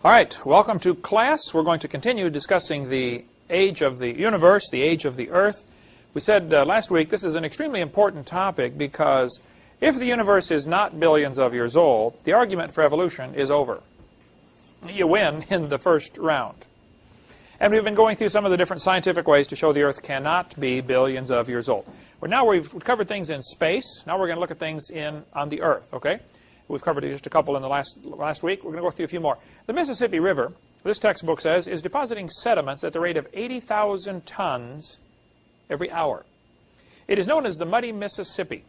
All right, welcome to class. We're going to continue discussing the age of the universe, the age of the Earth. We said last week this is an extremely important topic because if the universe is not billions of years old, the argument for evolution is over. You win in the first round. And we've been going through some of the different scientific ways to show the Earth cannot be billions of years old. Well, now we've covered things in space. Now we're going to look at things on the Earth, okay? We've covered just a couple in the last week. We're going to go through a few more. The Mississippi River, this textbook says, is depositing sediments at the rate of 80,000 tons every hour. It is known as the Muddy Mississippi.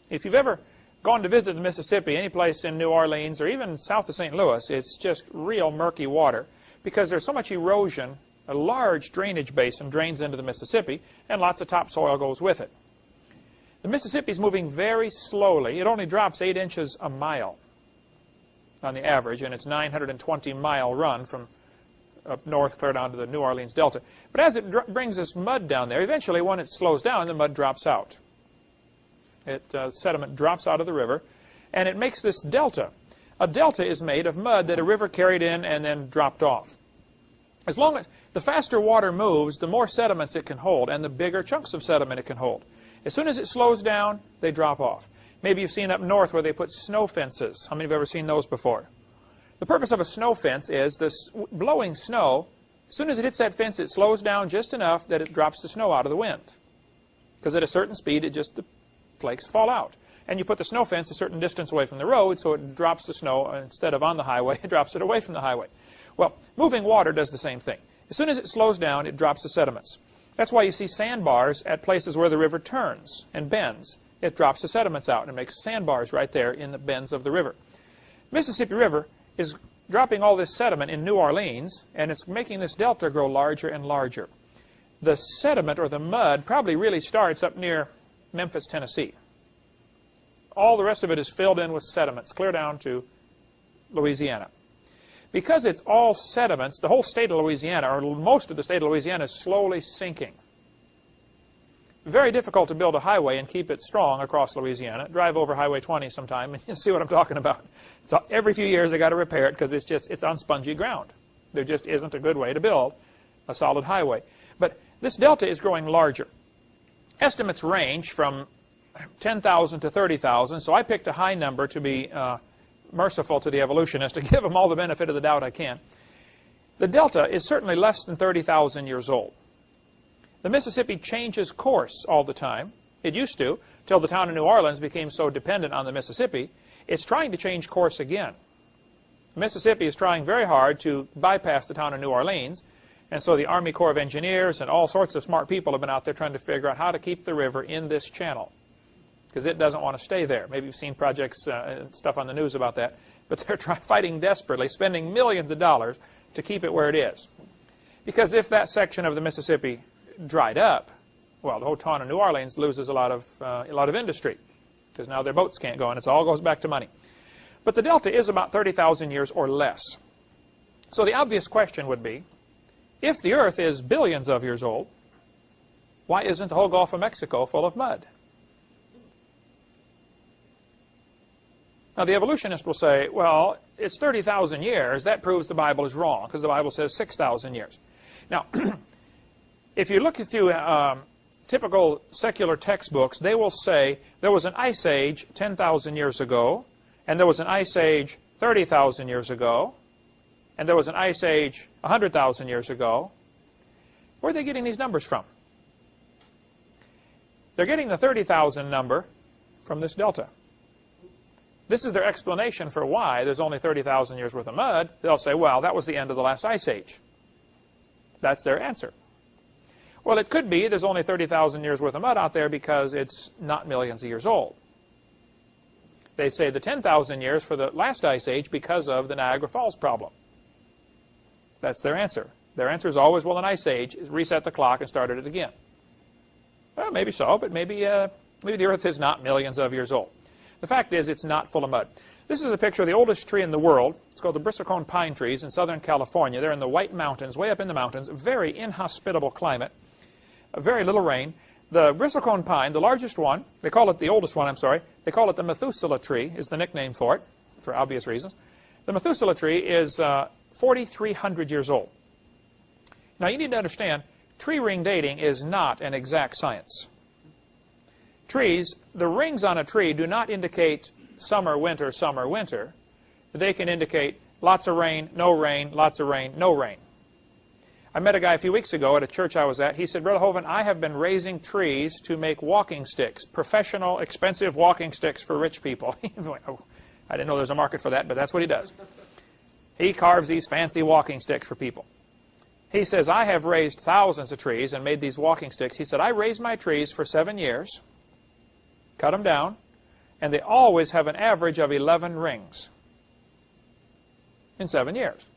If you've ever gone to visit the Mississippi, any place in New Orleans or even south of St. Louis, it's just real murky water because there's so much erosion. A large drainage basin drains into the Mississippi, and lots of topsoil goes with it. The Mississippi is moving very slowly. It only drops 8 inches a mile on the average, and it's a 920-mile run from up north clear down to the New Orleans Delta. But as it brings this mud down there, eventually when it slows down, the mud drops out. Sediment drops out of the river, and it makes this delta. A delta is made of mud that a river carried in and then dropped off. As long as the faster water moves, the more sediments it can hold, and the bigger chunks of sediment it can hold. As soon as it slows down, they drop off. Maybe you've seen up north where they put snow fences. How many have ever seen those before? The purpose of a snow fence is this blowing snow, as soon as it hits that fence, it slows down just enough that it drops the snow out of the wind. Because at a certain speed, the flakes fall out. And you put the snow fence a certain distance away from the road, so it drops the snow, instead of on the highway, it drops it away from the highway. Well, moving water does the same thing. As soon as it slows down, it drops the sediments. That's why you see sandbars at places where the river turns and bends. It drops the sediments out and makes sandbars right there in the bends of the river. Mississippi River is dropping all this sediment in New Orleans, and it's making this delta grow larger and larger. The sediment, or the mud, probably really starts up near Memphis, Tennessee. All the rest of it is filled in with sediments, clear down to Louisiana. Because it's all sediments, the whole state of Louisiana, or most of the state of Louisiana, is slowly sinking. Very difficult to build a highway and keep it strong across Louisiana. Drive over Highway 20 sometime and you'll see what I'm talking about. So every few years they got to repair it because it's on spongy ground. There just isn't a good way to build a solid highway. But this delta is growing larger. Estimates range from 10,000 to 30,000, so I picked a high number to be merciful to the evolutionists, to give them all the benefit of the doubt I can. The delta is certainly less than 30,000 years old. The Mississippi changes course all the time. It used to, till the town of New Orleans became so dependent on the Mississippi. It's trying to change course again. Mississippi is trying very hard to bypass the town of New Orleans, and so the Army Corps of Engineers and all sorts of smart people have been out there trying to figure out how to keep the river in this channel, because it doesn't want to stay there. Maybe you've seen projects and stuff on the news about that. But they're fighting desperately, spending millions of dollars to keep it where it is. Because if that section of the Mississippi dried up, well, the whole town of New Orleans loses a lot of industry, because now their boats can't go, and it all goes back to money. But the delta is about 30,000 years or less. So the obvious question would be, if the Earth is billions of years old, why isn't the whole Gulf of Mexico full of mud? Now, the evolutionist will say, well, it's 30,000 years. That proves the Bible is wrong, because the Bible says 6,000 years. Now, if you look through typical secular textbooks, they will say there was an ice age 10,000 years ago, and there was an ice age 30,000 years ago, and there was an ice age 100,000 years ago. Where are they getting these numbers from? They're getting the 30,000 number from this delta. This is their explanation for why there's only 30,000 years worth of mud. They'll say, well, that was the end of the last ice age. That's their answer. Well, it could be there's only 30,000 years worth of mud out there because it's not millions of years old. They say the 10,000 years for the last ice age because of the Niagara Falls problem. That's their answer. Their answer is always, well, an ice age, reset the clock and started it again. Well, maybe so, but maybe the Earth is not millions of years old. The fact is, it's not full of mud. This is a picture of the oldest tree in the world. It's called the bristlecone pine trees in Southern California. They're in the White Mountains, way up in the mountains. Very inhospitable climate. Very little rain. The bristlecone pine, the largest one, they call it the oldest one, I'm sorry. They call it the Methuselah tree, is the nickname for it, for obvious reasons. The Methuselah tree is 4,300 years old. Now you need to understand, tree ring dating is not an exact science. Trees, the rings on a tree do not indicate summer, winter, summer, winter. They can indicate lots of rain, lots of rain, no rain. I met a guy a few weeks ago at a church I was at. He said, Brother Hovind, I have been raising trees to make walking sticks, professional, expensive walking sticks for rich people. Oh, I didn't know there was a market for that, but that's what he does. He carves these fancy walking sticks for people. He says, I have raised thousands of trees and made these walking sticks. He said, I raised my trees for 7 years, cut them down, and they always have an average of 11 rings in 7 years.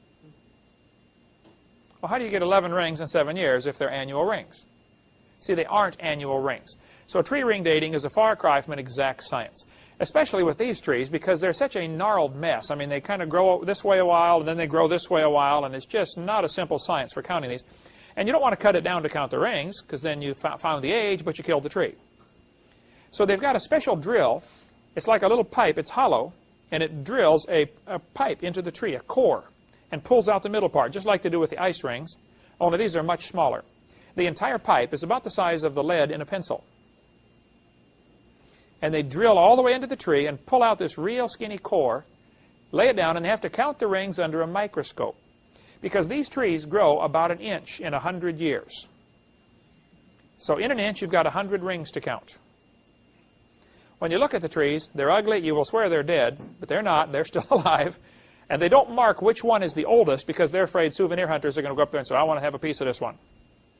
Well, how do you get 11 rings in 7 years if they're annual rings? See, they aren't annual rings. So tree ring dating is a far cry from an exact science, especially with these trees because they're such a gnarled mess. I mean, they kind of grow this way a while, and then they grow this way a while, and it's just not a simple science for counting these. And you don't want to cut it down to count the rings because then you found the age, but you killed the tree. So they've got a special drill. It's like a little pipe. It's hollow, and it drills a pipe into the tree, a core, and pulls out the middle part, just like they do with the ice rings, only these are much smaller. The entire pipe is about the size of the lead in a pencil. And they drill all the way into the tree and pull out this real skinny core, lay it down, and they have to count the rings under a microscope. Because these trees grow about 1 inch in 100 years. So in 1 inch, you've got 100 rings to count. When you look at the trees, they're ugly. You will swear they're dead, but they're not. They're still alive. And they don't mark which one is the oldest because they're afraid souvenir hunters are going to go up there and say, I want to have a piece of this one.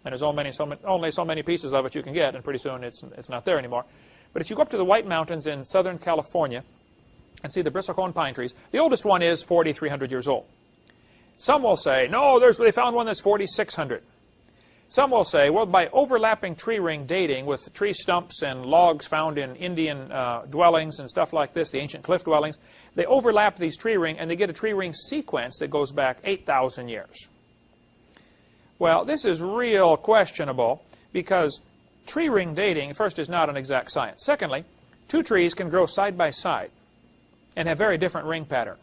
And there's only so many pieces of it you can get, and pretty soon it's not there anymore. But if you go up to the White Mountains in Southern California and see the bristlecone pine trees, the oldest one is 4,300 years old. Some will say, no, they found one that's 4,600. Some will say, well, by overlapping tree ring dating with tree stumps and logs found in Indian dwellings and stuff like this, the ancient cliff dwellings, they overlap these tree ring and they get a tree ring sequence that goes back 8,000 years. Well, this is real questionable because tree ring dating, first, is not an exact science. Secondly, two trees can grow side by side and have very different ring pattern.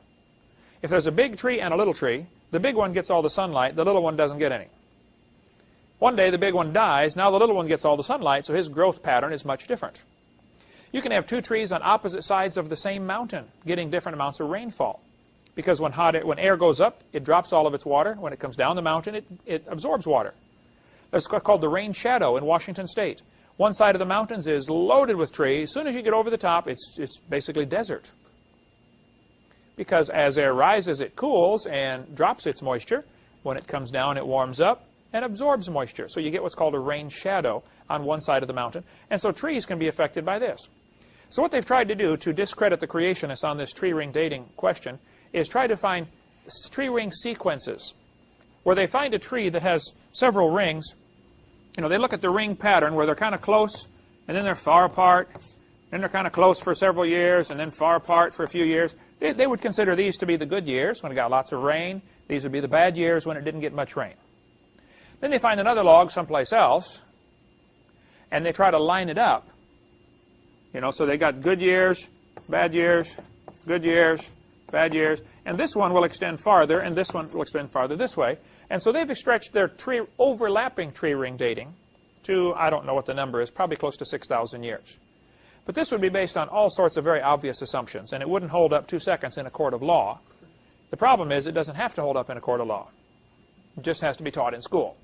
If there's a big tree and a little tree, the big one gets all the sunlight, the little one doesn't get any. One day the big one dies, now the little one gets all the sunlight, so his growth pattern is much different. You can have two trees on opposite sides of the same mountain getting different amounts of rainfall. Because when air goes up, it drops all of its water. When it comes down the mountain, it absorbs water. That's called the rain shadow in Washington State. One side of the mountains is loaded with trees. As soon as you get over the top, it's basically desert. Because as air rises, it cools and drops its moisture. When it comes down, it warms up and absorbs moisture. So you get what's called a rain shadow on one side of the mountain. And so trees can be affected by this. So what they've tried to do to discredit the creationists on this tree ring dating question is try to find tree ring sequences where they find a tree that has several rings. You know, they look at the ring pattern where they're kind of close and then they're far apart. Then they're kind of close for several years and then far apart for a few years. They would consider these to be the good years when it got lots of rain. These would be the bad years when it didn't get much rain. Then they find another log someplace else, and they try to line it up. You know, so they got good years, bad years, good years, bad years, and this one will extend farther, and this one will extend farther this way. And so they've stretched their overlapping tree ring dating to, I don't know what the number is, probably close to 6,000 years. But this would be based on all sorts of very obvious assumptions, and it wouldn't hold up 2 seconds in a court of law. The problem is it doesn't have to hold up in a court of law. It just has to be taught in school.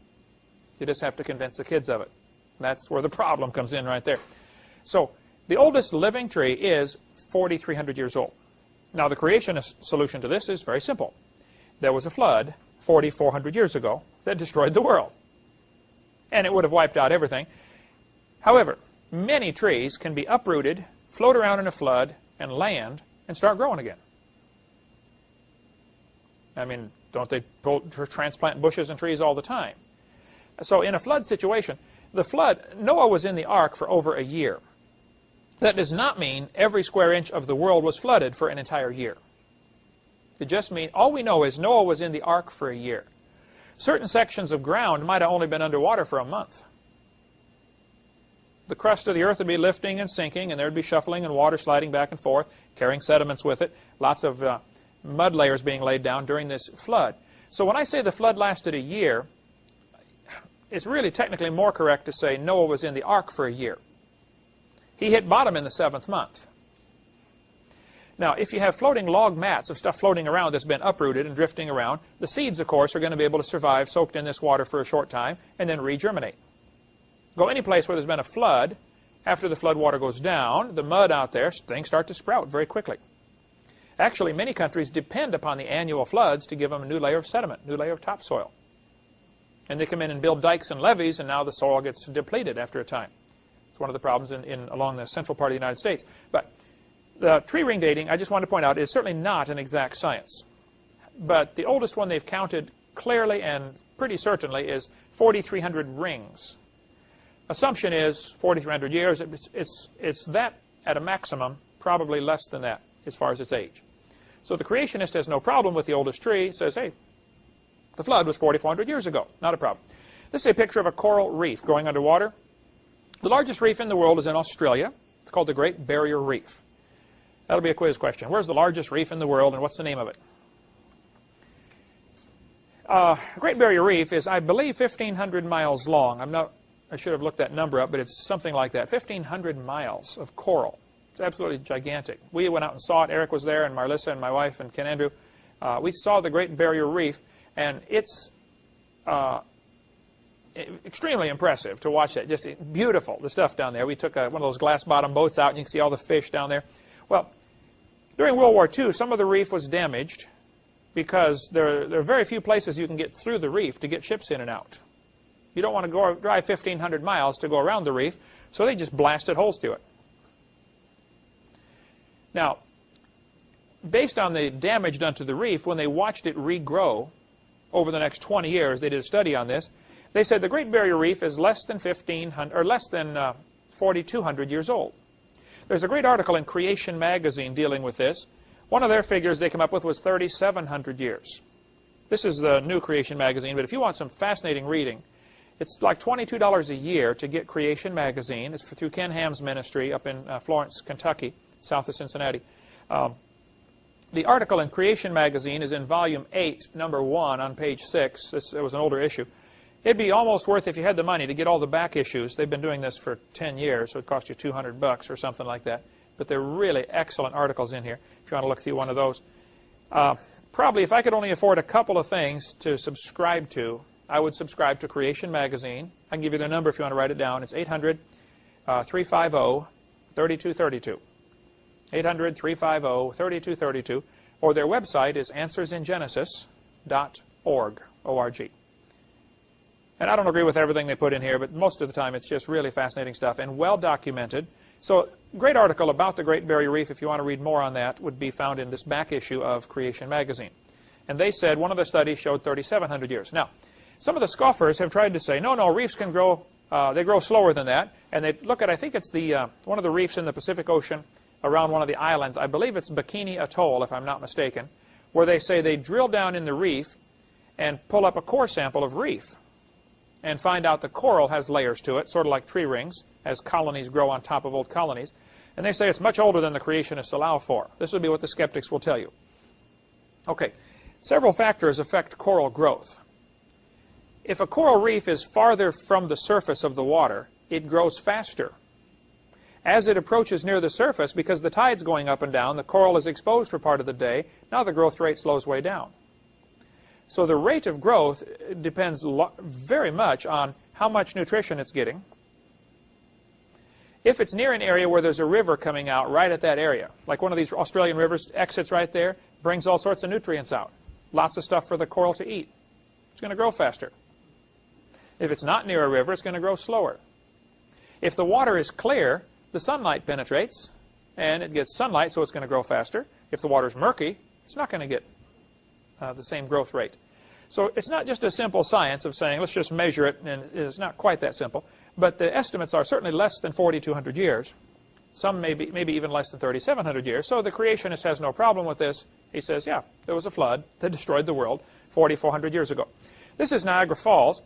You just have to convince the kids of it. That's where the problem comes in right there. So the oldest living tree is 4,300 years old. Now the creationist solution to this is very simple. There was a flood 4,400 years ago that destroyed the world. And it would have wiped out everything. However, many trees can be uprooted, float around in a flood, and land, and start growing again. I mean, don't they transplant bushes and trees all the time? So in a flood situation, Noah was in the ark for over a year. That does not mean every square inch of the world was flooded for an entire year. It just means, all we know is Noah was in the ark for a year. Certain sections of ground might have only been underwater for a month. The crust of the earth would be lifting and sinking, and there would be shuffling and water sliding back and forth, carrying sediments with it, lots of mud layers being laid down during this flood. So when I say the flood lasted a year, it's really technically more correct to say Noah was in the ark for a year. He hit bottom in the 7th month. Now, if you have floating log mats of stuff floating around that's been uprooted and drifting around, the seeds, of course, are going to be able to survive soaked in this water for a short time and then regerminate. Go any place where there's been a flood, after the flood water goes down, the mud out there, things start to sprout very quickly. Actually, many countries depend upon the annual floods to give them a new layer of sediment, new layer of topsoil. And they come in and build dikes and levees, and now the soil gets depleted after a time. It's one of the problems along the central part of the United States. But the tree ring dating, I just want to point out, is certainly not an exact science. But the oldest one they've counted clearly and pretty certainly is 4,300 rings. Assumption is 4,300 years. It's that at a maximum, probably less than that as far as its age. So the creationist has no problem with the oldest tree. Says, hey, the flood was 4,400 years ago. Not a problem. This is a picture of a coral reef going underwater. The largest reef in the world is in Australia. It's called the Great Barrier Reef. That'll be a quiz question. Where's the largest reef in the world, and what's the name of it? Great Barrier Reef is, I believe, 1,500 miles long. I should have looked that number up, but it's something like that. 1,500 miles of coral. It's absolutely gigantic. We went out and saw it. Eric was there, and Marlissa and my wife and Ken Andrew. We saw the Great Barrier Reef, and it's extremely impressive to watch that. Just beautiful, the stuff down there. We took one of those glass-bottom boats out, and you can see all the fish down there. Well, during World War II, some of the reef was damaged because there are very few places you can get through the reef to get ships in and out. You don't want to drive 1,500 miles to go around the reef, so they just blasted holes through it. Now, based on the damage done to the reef, when they watched it regrow over the next 20 years, they did a study on this. They said the Great Barrier Reef is less than 4,200 years old. There's a great article in Creation magazine dealing with this. One of their figures they come up with was 3,700 years. This is the new Creation magazine, but if you want some fascinating reading, it's like $22 a year to get Creation magazine. It's through Ken Ham's ministry up in Florence, Kentucky, south of Cincinnati. The article in Creation magazine is in volume 8, number 1, on page 6. It was an older issue. It'd be almost worth, if you had the money, to get all the back issues. They've been doing this for 10 years, so it cost you $200 or something like that. But they're really excellent articles in here, if you want to look through one of those. Probably, if I could only afford a couple of things to subscribe to, I would subscribe to Creation magazine. I can give you their number if you want to write it down. It's 800-350-3232. 800-350-3232. Or their website is answersingenesis.org, O-R-G. And I don't agree with everything they put in here, but most of the time it's just really fascinating stuff and well documented. So, great article about the Great Barrier Reef, if you want to read more on that, would be found in this back issue of Creation magazine. And they said one of the studies showed 3,700 years. Now, some of the scoffers have tried to say, no, reefs can grow, they grow slower than that. And they look at, I think it's the one of the reefs in the Pacific Ocean around one of the islands. I believe it's Bikini Atoll, if I'm not mistaken, where they say they drill down in the reef and pull up a core sample of reef and find out the coral has layers to it, sort of like tree rings, as colonies grow on top of old colonies. And they say it's much older than the creationists allow for. This would be what the skeptics will tell you. Okay, several factors affect coral growth. If a coral reef is farther from the surface of the water, it grows faster. As it approaches near the surface, because the tide's going up and down, the coral is exposed for part of the day. Now the growth rate slows way down. So the rate of growth depends very much on how much nutrition it's getting. If it's near an area where there's a river coming out right at that area, like one of these Australian rivers exits right there, brings all sorts of nutrients out. Lots of stuff for the coral to eat. It's going to grow faster. If it's not near a river, it's going to grow slower. If the water is clear, the sunlight penetrates, and it gets sunlight, so it's going to grow faster. If the water's murky, it's not going to get the same growth rate. So it's not just a simple science of saying, let's just measure it, and it's not quite that simple. But the estimates are certainly less than 4,200 years. Some maybe even less than 3,700 years. So the creationist has no problem with this. He says, yeah, there was a flood that destroyed the world 4,400 years ago. This is Niagara Falls.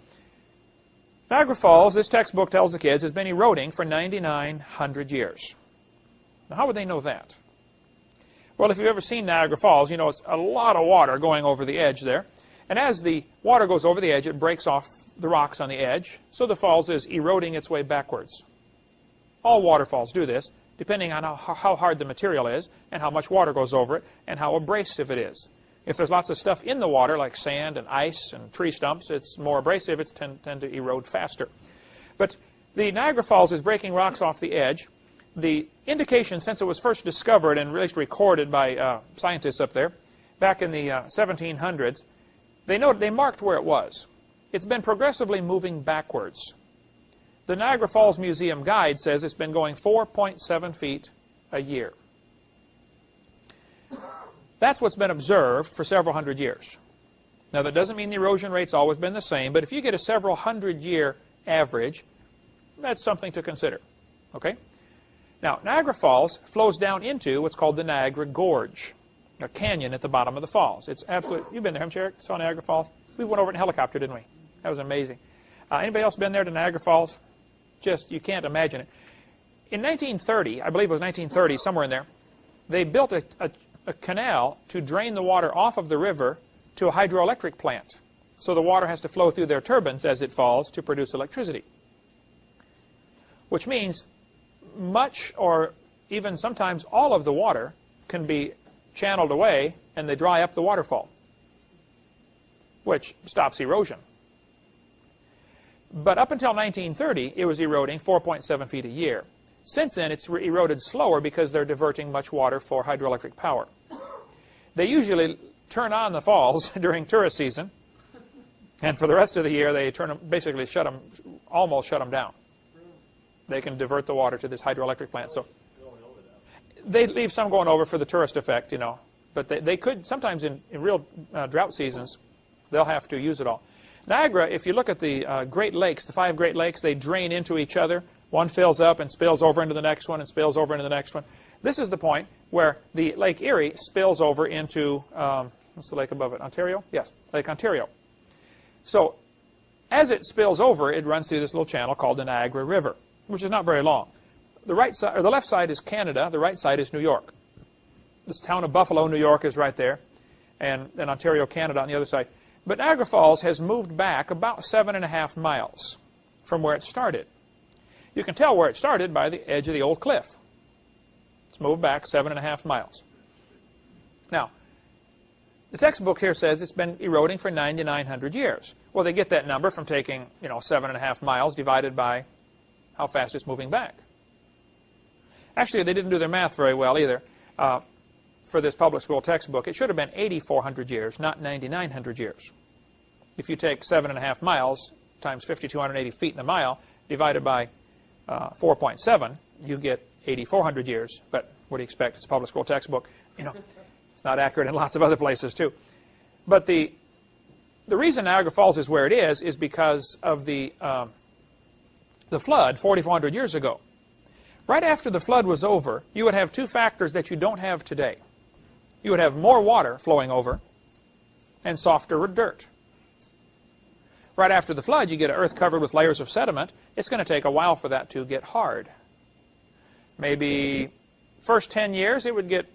Niagara Falls, this textbook tells the kids, has been eroding for 9,900 years. Now, how would they know that? Well, if you've ever seen Niagara Falls, you know it's a lot of water going over the edge there. And as the water goes over the edge, it breaks off the rocks on the edge, so the falls is eroding its way backwards. All waterfalls do this, depending on how hard the material is, and how much water goes over it, and how abrasive it is. If there's lots of stuff in the water, like sand and ice and tree stumps, it's more abrasive, it's tend to erode faster. But the Niagara Falls is breaking rocks off the edge. The indication, since it was first discovered and at least recorded by scientists up there, back in the 1700s, they marked where it was. It's been progressively moving backwards. The Niagara Falls Museum Guide says it's been going 4.7 feet a year. That's what's been observed for several hundred years. Now, that doesn't mean the erosion rate's always been the same, but if you get a several hundred-year average, that's something to consider. Okay? Now, Niagara Falls flows down into what's called the Niagara Gorge, a canyon at the bottom of the falls. It's absolute. You've been there, haven't you, Eric? Saw Niagara Falls? We went over it in a helicopter, didn't we? That was amazing. Anybody else been there to Niagara Falls? Just, you can't imagine it. In 1930, I believe it was 1930, somewhere in there, they built a canal to drain the water off of the river to a hydroelectric plant. So the water has to flow through their turbines as it falls to produce electricity. Which means much or even sometimes all of the water can be channeled away and they dry up the waterfall, which stops erosion. But up until 1930, it was eroding 4.7 feet a year. Since then, it's eroded slower because they're diverting much water for hydroelectric power. They usually turn on the falls during tourist season, and for the rest of the year, they basically almost shut them down. They can divert the water to this hydroelectric plant. So they leave some going over for the tourist effect, you know. But they could, sometimes in real drought seasons, they'll have to use it all. Niagara, if you look at the Great Lakes, the 5 Great Lakes, they drain into each other. One fills up and spills over into the next one and spills over into the next one. This is the point where the Lake Erie spills over into, what's the lake above it, Ontario? Yes, Lake Ontario. So as it spills over, it runs through this little channel called the Niagara River, which is not very long. The right side, or the left side is Canada, the right side is New York. This town of Buffalo, New York is right there, and then Ontario, Canada on the other side. But Niagara Falls has moved back about 7.5 miles from where it started. You can tell where it started by the edge of the old cliff. It's moved back 7.5 miles. Now, the textbook here says it's been eroding for 9,900 years. Well, they get that number from taking, 7.5 miles divided by how fast it's moving back. Actually, they didn't do their math very well either. For this public school textbook, it should have been 8,400 years, not 9,900 years. If you take 7.5 miles times 5,280 feet in a mile, divided by 4.7, you get 8,400 years. But what do you expect? It's a public school textbook. It's not accurate in lots of other places too. But the reason Niagara Falls is where it is because of the flood 4,400 years ago. Right after the flood was over, you would have 2 factors that you don't have today. You would have more water flowing over and softer dirt. Right after the flood, you get an earth covered with layers of sediment. It's going to take a while for that to get hard. Maybe first 10 years, it would get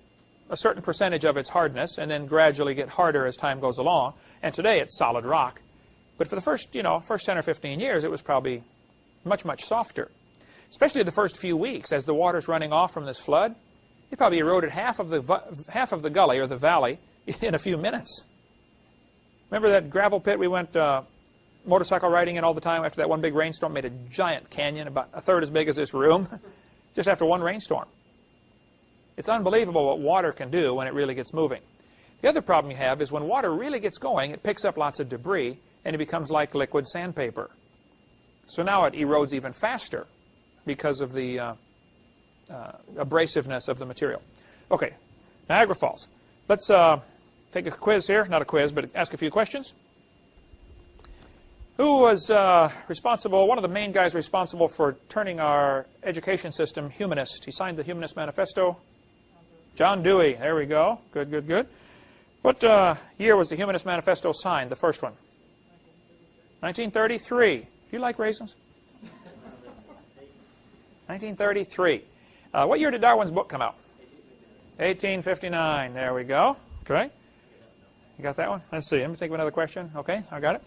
a certain percentage of its hardness and then gradually get harder as time goes along. And today, it's solid rock. But for the first 10 or 15 years, it was probably much, much softer. Especially the first few weeks, as the water's running off from this flood, it probably eroded half of the gully or the valley in a few minutes. Remember that gravel pit we went motorcycle riding in all the time after that one big rainstorm? Made a giant canyon about 1/3 as big as this room, just after one rainstorm. It's unbelievable what water can do when it really gets moving. The other problem you have is when water really gets going, it picks up lots of debris and it becomes like liquid sandpaper. So now it erodes even faster because of the abrasiveness of the material. Okay, Niagara Falls. Let's take a quiz here. Not a quiz, but ask a few questions. Who was responsible, one of the main guys responsible for turning our education system humanist? He signed the Humanist Manifesto. John Dewey. There we go. Good, good, good. What year was the Humanist Manifesto signed, the first one? 1933. Do you like raisins? 1933. What year did Darwin's book come out? 1859. There we go. Okay. You got that one? Let's see. Let me think of another question. Okay, I got it.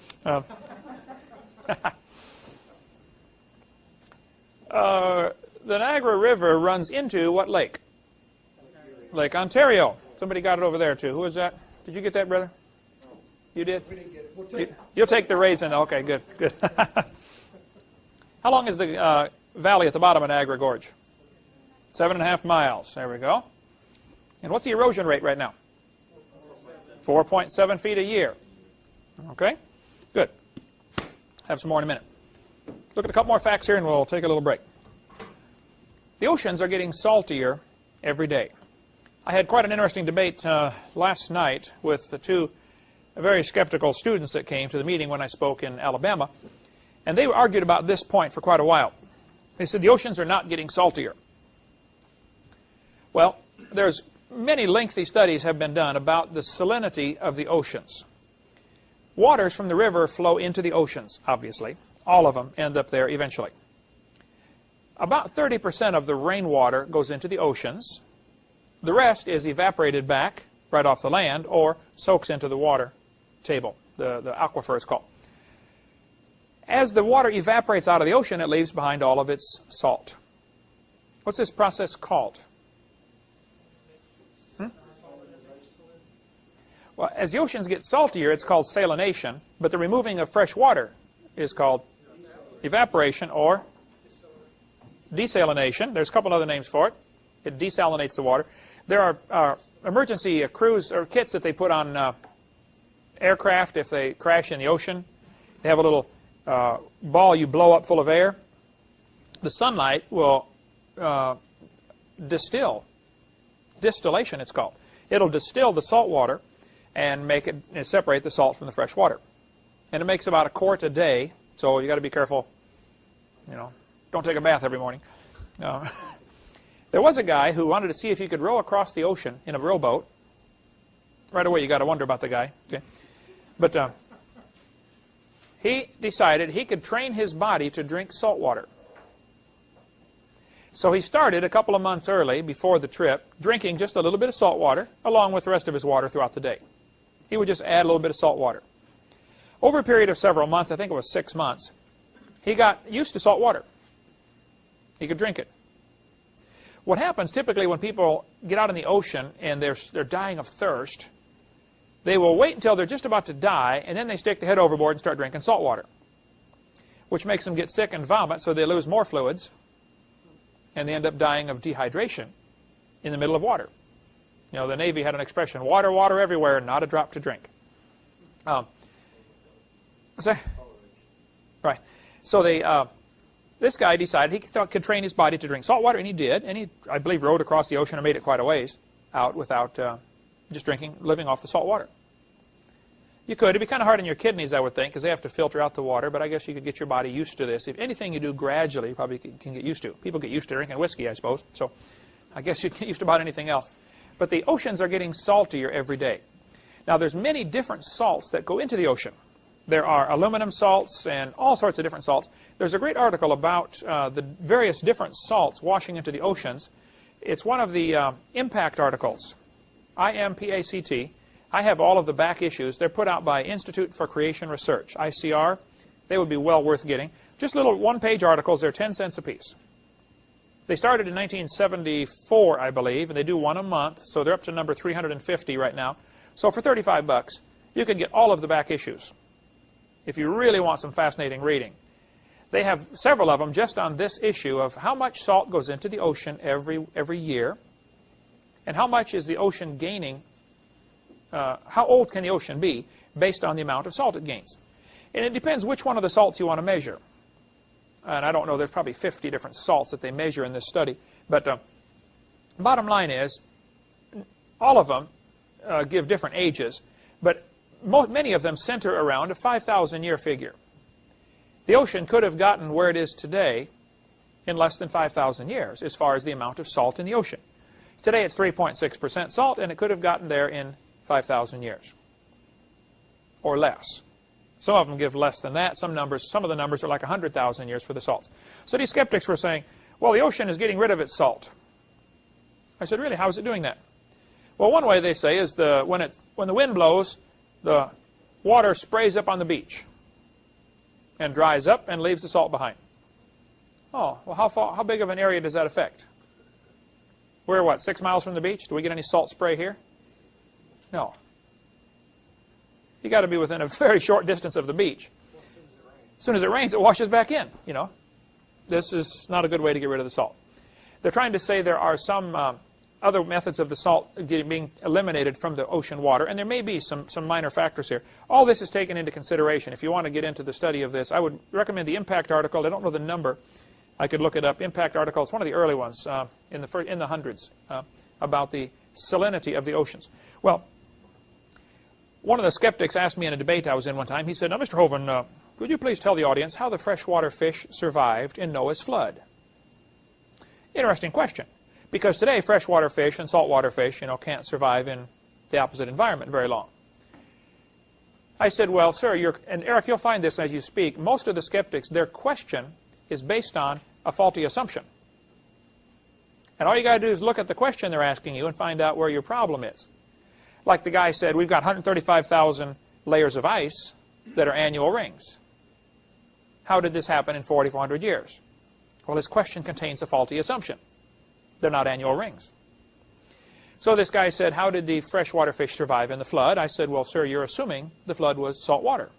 The Niagara River runs into what lake? Lake Ontario. Somebody got it over there, too. Who is that? Did you get that, brother? You did? We didn't get it. We'll take it. You'll take the raisin. Okay, good, good. How long is the valley at the bottom of Niagara Gorge? 7.5 miles. There we go. And what's the erosion rate right now? 4.7 feet a year. Okay, good. Have some more in a minute. Look at a couple more facts here and we'll take a little break. The oceans are getting saltier every day. I had quite an interesting debate last night with the two very skeptical students that came to the meeting when I spoke in Alabama. And they argued about this point for quite a while. They said the oceans are not getting saltier. Well, there's many lengthy studies have been done about the salinity of the oceans. Waters from the river flow into the oceans, obviously. All of them end up there eventually. About 30% of the rainwater goes into the oceans. The rest is evaporated back right off the land or soaks into the water table, the aquifer is called. As the water evaporates out of the ocean, it leaves behind all of its salt. What's this process called? Well, as the oceans get saltier, it's called salination, but the removing of fresh water is called evaporation or desalination. There's a couple other names for it. It desalinates the water. There are emergency cruise or kits that they put on aircraft if they crash in the ocean. They have a little ball you blow up full of air. The sunlight will distill. Distillation, it's called. It'll distill the salt water and make it and separate the salt from the fresh water. And it makes about a quart a day, so you got to be careful. You know, don't take a bath every morning. There was a guy who wanted to see if he could row across the ocean in a rowboat. Right away, you got to wonder about the guy. Okay, but he decided he could train his body to drink salt water. So he started a couple of months early, before the trip, drinking just a little bit of salt water, along with the rest of his water throughout the day. He would just add a little bit of salt water. Over a period of several months, I think it was 6 months, he got used to salt water. He could drink it. What happens typically when people get out in the ocean and they're dying of thirst, they will wait until they're just about to die, and then they stick their head overboard and start drinking salt water, which makes them get sick and vomit, so they lose more fluids, and they end up dying of dehydration in the middle of water. You know, the Navy had an expression, water, water everywhere, not a drop to drink. Right. So this guy decided he thought could train his body to drink salt water, and he did. And he, I believe, rowed across the ocean and made it quite a ways out without just living off the salt water. You could. It'd be kind of hard on your kidneys, I would think, because they have to filter out the water, but I guess you could get your body used to this. If anything you do gradually, you probably can get used to. People get used to drinking whiskey, I suppose, so I guess you get used to about anything else. But the oceans are getting saltier every day. Now, there's many different salts that go into the ocean. There are aluminum salts and all sorts of different salts. There's a great article about the various different salts washing into the oceans. It's one of the impact articles, IMPACT. I have all of the back issues. They're put out by Institute for Creation Research, ICR. They would be well worth getting. Just little one-page articles. They're 10 cents a piece. They started in 1974, I believe, and they do one a month, so they're up to number 350 right now. So for 35 bucks, you can get all of the back issues if you really want some fascinating reading. They have several of them just on this issue of how much salt goes into the ocean every year, and how much is the ocean gaining, how old can the ocean be based on the amount of salt it gains. And it depends which one of the salts you want to measure. And I don't know, there's probably 50 different salts that they measure in this study. But bottom line is, all of them give different ages, but many of them center around a 5,000-year figure. The ocean could have gotten where it is today in less than 5,000 years as far as the amount of salt in the ocean. Today it's 3.6% salt, and it could have gotten there in 5,000 years or less. Some of them give less than that. Some of the numbers are like 100,000 years for the salts. So these skeptics were saying, well, the ocean is getting rid of its salt. I said, really, how is it doing that? Well, one way they say is when the wind blows, the water sprays up on the beach and dries up and leaves the salt behind. Oh, well, how big of an area does that affect? We're, what, 6 miles from the beach? Do we get any salt spray here? No. You got to be within a very short distance of the beach. As soon as it rains, it washes back in, you know. This is not a good way to get rid of the salt. They're trying to say there are some other methods of the salt being eliminated from the ocean water, and there may be some minor factors here. All this is taken into consideration. If you want to get into the study of this, I would recommend the impact article. I don't know the number. I could look it up. Impact article. It's one of the early ones in the hundreds about the salinity of the oceans. Well, one of the skeptics asked me in a debate I was in one time. He said, "Now, Mr. Hovind, would you please tell the audience how the freshwater fish survived in Noah's flood?" Interesting question, because today freshwater fish and saltwater fish, can't survive in the opposite environment very long. I said, "Well, sir, and Eric, you'll find this as you speak. Most of the skeptics, their question is based on a faulty assumption. And all you got to do is look at the question they're asking you and find out where your problem is. Like the guy said, we've got 135,000 layers of ice that are annual rings. How did this happen in 4,400 years? Well, his question contains a faulty assumption. They're not annual rings. So this guy said, how did the freshwater fish survive in the flood? I said, well, sir, you're assuming the flood was salt water.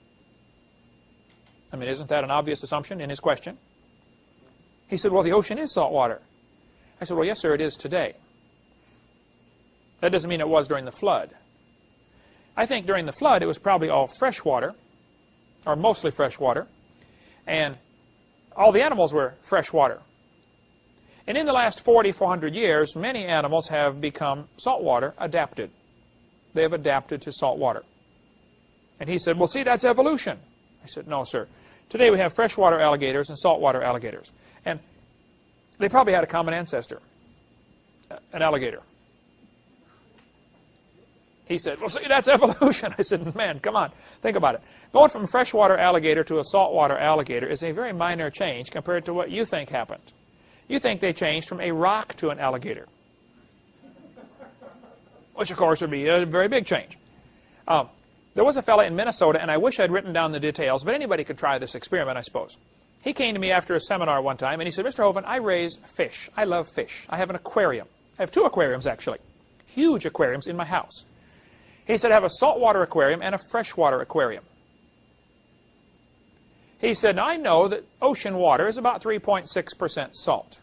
I mean, isn't that an obvious assumption in his question? He said, well, the ocean is salt water. I said, well, yes, sir, it is today. That doesn't mean it was during the flood. I think during the flood, it was probably all fresh water, or mostly fresh water, and all the animals were fresh water. And in the last 4,400 years, many animals have become saltwater adapted. They have adapted to salt water. And he said, well, see, that's evolution. I said, no, sir. Today we have freshwater alligators and saltwater alligators. And they probably had a common ancestor, an alligator. He said, well, see, that's evolution. I said, man, come on, think about it. Going from a freshwater alligator to a saltwater alligator is a very minor change compared to what you think happened. You think they changed from a rock to an alligator, which, of course, would be a very big change. There was a fellow in Minnesota, and I wish I'd written down the details, but anybody could try this experiment, I suppose. He came to me after a seminar one time, and he said, Mr. Hovind, I raise fish. I love fish. I have an aquarium. I have 2 aquariums, actually, huge aquariums in my house. He said, I have a saltwater aquarium and a freshwater aquarium. He said, I know that ocean water is about 3.6% salt.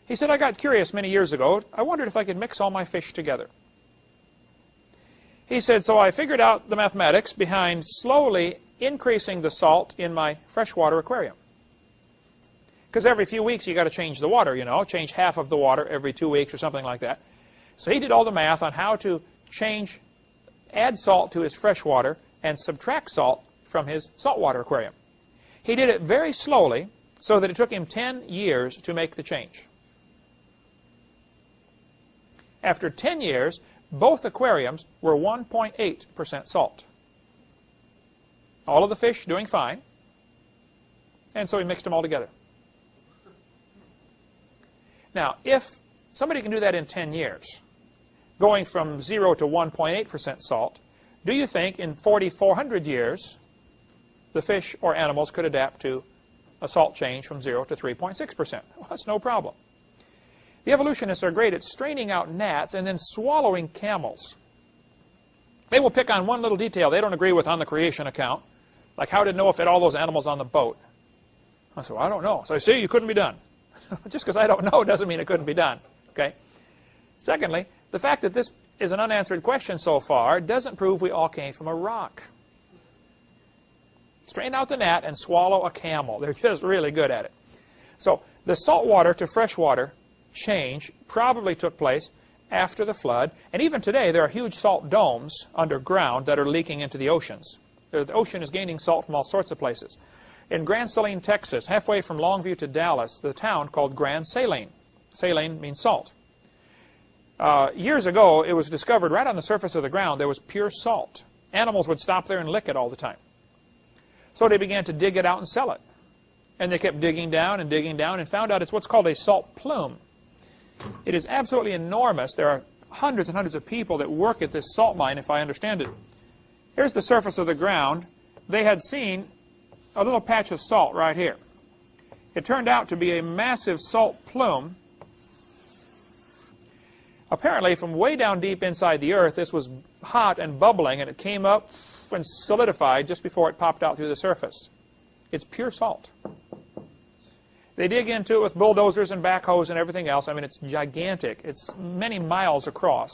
He said, I got curious many years ago. I wondered if I could mix all my fish together. He said, so I figured out the mathematics behind slowly increasing the salt in my freshwater aquarium. Because every few weeks you got to change the water, change half of the water every 2 weeks or something like that. So he did all the math on how to add salt to his freshwater and subtract salt from his saltwater aquarium. He did it very slowly so that it took him 10 years to make the change. After 10 years, both aquariums were 1.8% salt. All of the fish doing fine, and so he mixed them all together. Now, if somebody can do that in 10 years, going from 0 to 1.8% salt, do you think in 4,400 years the fish or animals could adapt to a salt change from 0 to 3.6%? Well, that's no problem. The evolutionists are great at straining out gnats and then swallowing camels. They will pick on one little detail they don't agree with on the creation account, like how did Noah fit all those animals on the boat? I said, well, I don't know. So I see, you couldn't be done. Just because I don't know doesn't mean it couldn't be done. Okay. Secondly, the fact that this is an unanswered question so far doesn't prove we all came from a rock. Straighten out the gnat and swallow a camel. They're just really good at it. So the saltwater to freshwater change probably took place after the flood. And even today, there are huge salt domes underground that are leaking into the oceans. The ocean is gaining salt from all sorts of places. In Grand Saline, Texas, halfway from Longview to Dallas, the town called Grand Saline. Saline means salt. Years ago, it was discovered right on the surface of the ground there was pure salt. Animals would stop there and lick it all the time. So they began to dig it out and sell it. And they kept digging down and found out it's what's called a salt plume. It is absolutely enormous. There are hundreds and hundreds of people that work at this salt mine, if I understand it Here's the surface of the ground. They had seen a little patch of salt right here. It turned out to be a massive salt plume. Apparently, from way down deep inside the earth, this was hot and bubbling, and it came up and solidified just before it popped out through the surface. It's pure salt. They dig into it with bulldozers and backhoes and everything else. I mean, it's gigantic. It's many miles across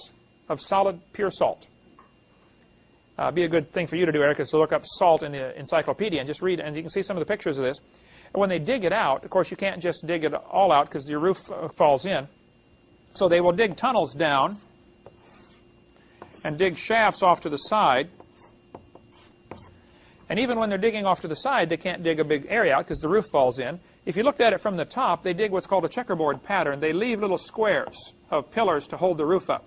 of solid, pure salt. Be a good thing for you to do, Eric, is to look up salt in the encyclopedia and just read, and you can see some of the pictures of this. And when they dig it out, of course, you can't just dig it all out because your roof falls in. So they will dig tunnels down and dig shafts off to the side. And even when they're digging off to the side, they can't dig a big area out because the roof falls in. If you looked at it from the top, they dig what's called a checkerboard pattern. They leave little squares of pillars to hold the roof up.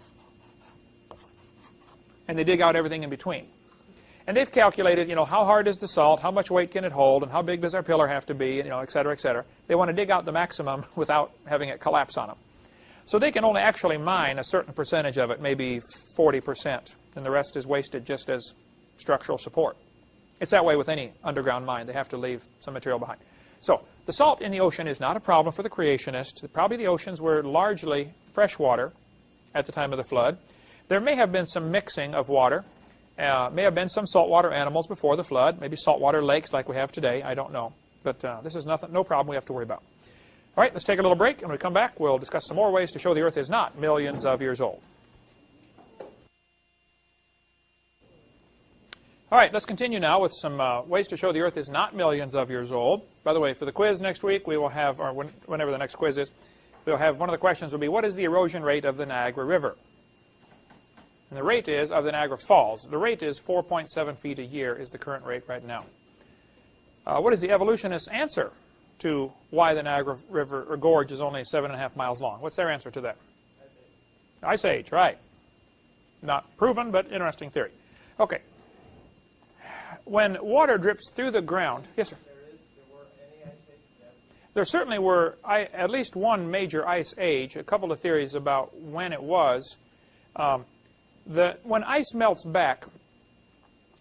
And they dig out everything in between. And they've calculated, how hard is the salt, how much weight can it hold, and how big does our pillar have to be, et cetera, et cetera. They want to dig out the maximum without having it collapse on them. So they can only actually mine a certain percentage of it, maybe 40%, and the rest is wasted just as structural support. It's that way with any underground mine. They have to leave some material behind. So the salt in the ocean is not a problem for the creationists. Probably the oceans were largely freshwater at the time of the flood. There may have been some mixing of water. May have been some saltwater animals before the flood, maybe saltwater lakes like we have today. I don't know. But this is no problem we have to worry about. All right, let's take a little break. And when we come back, we'll discuss some more ways to show the Earth is not millions of years old. All right, let's continue now with some ways to show the Earth is not millions of years old. By the way, for the quiz next week, we will have, or whenever the next quiz is, we'll have one of the questions will be, what is the erosion rate of the Niagara River? And the rate is of the Niagara Falls. The rate is 4.7 feet a year is the current rate right now. What is the evolutionist's answer to why the Niagara River or gorge is only 7.5 miles long? What's their answer to that? Ice Age, right. Not proven, but interesting theory. Okay. When water drips through the ground, yes, sir. There certainly were at least one major ice age. A couple of theories about when it was. When ice melts back,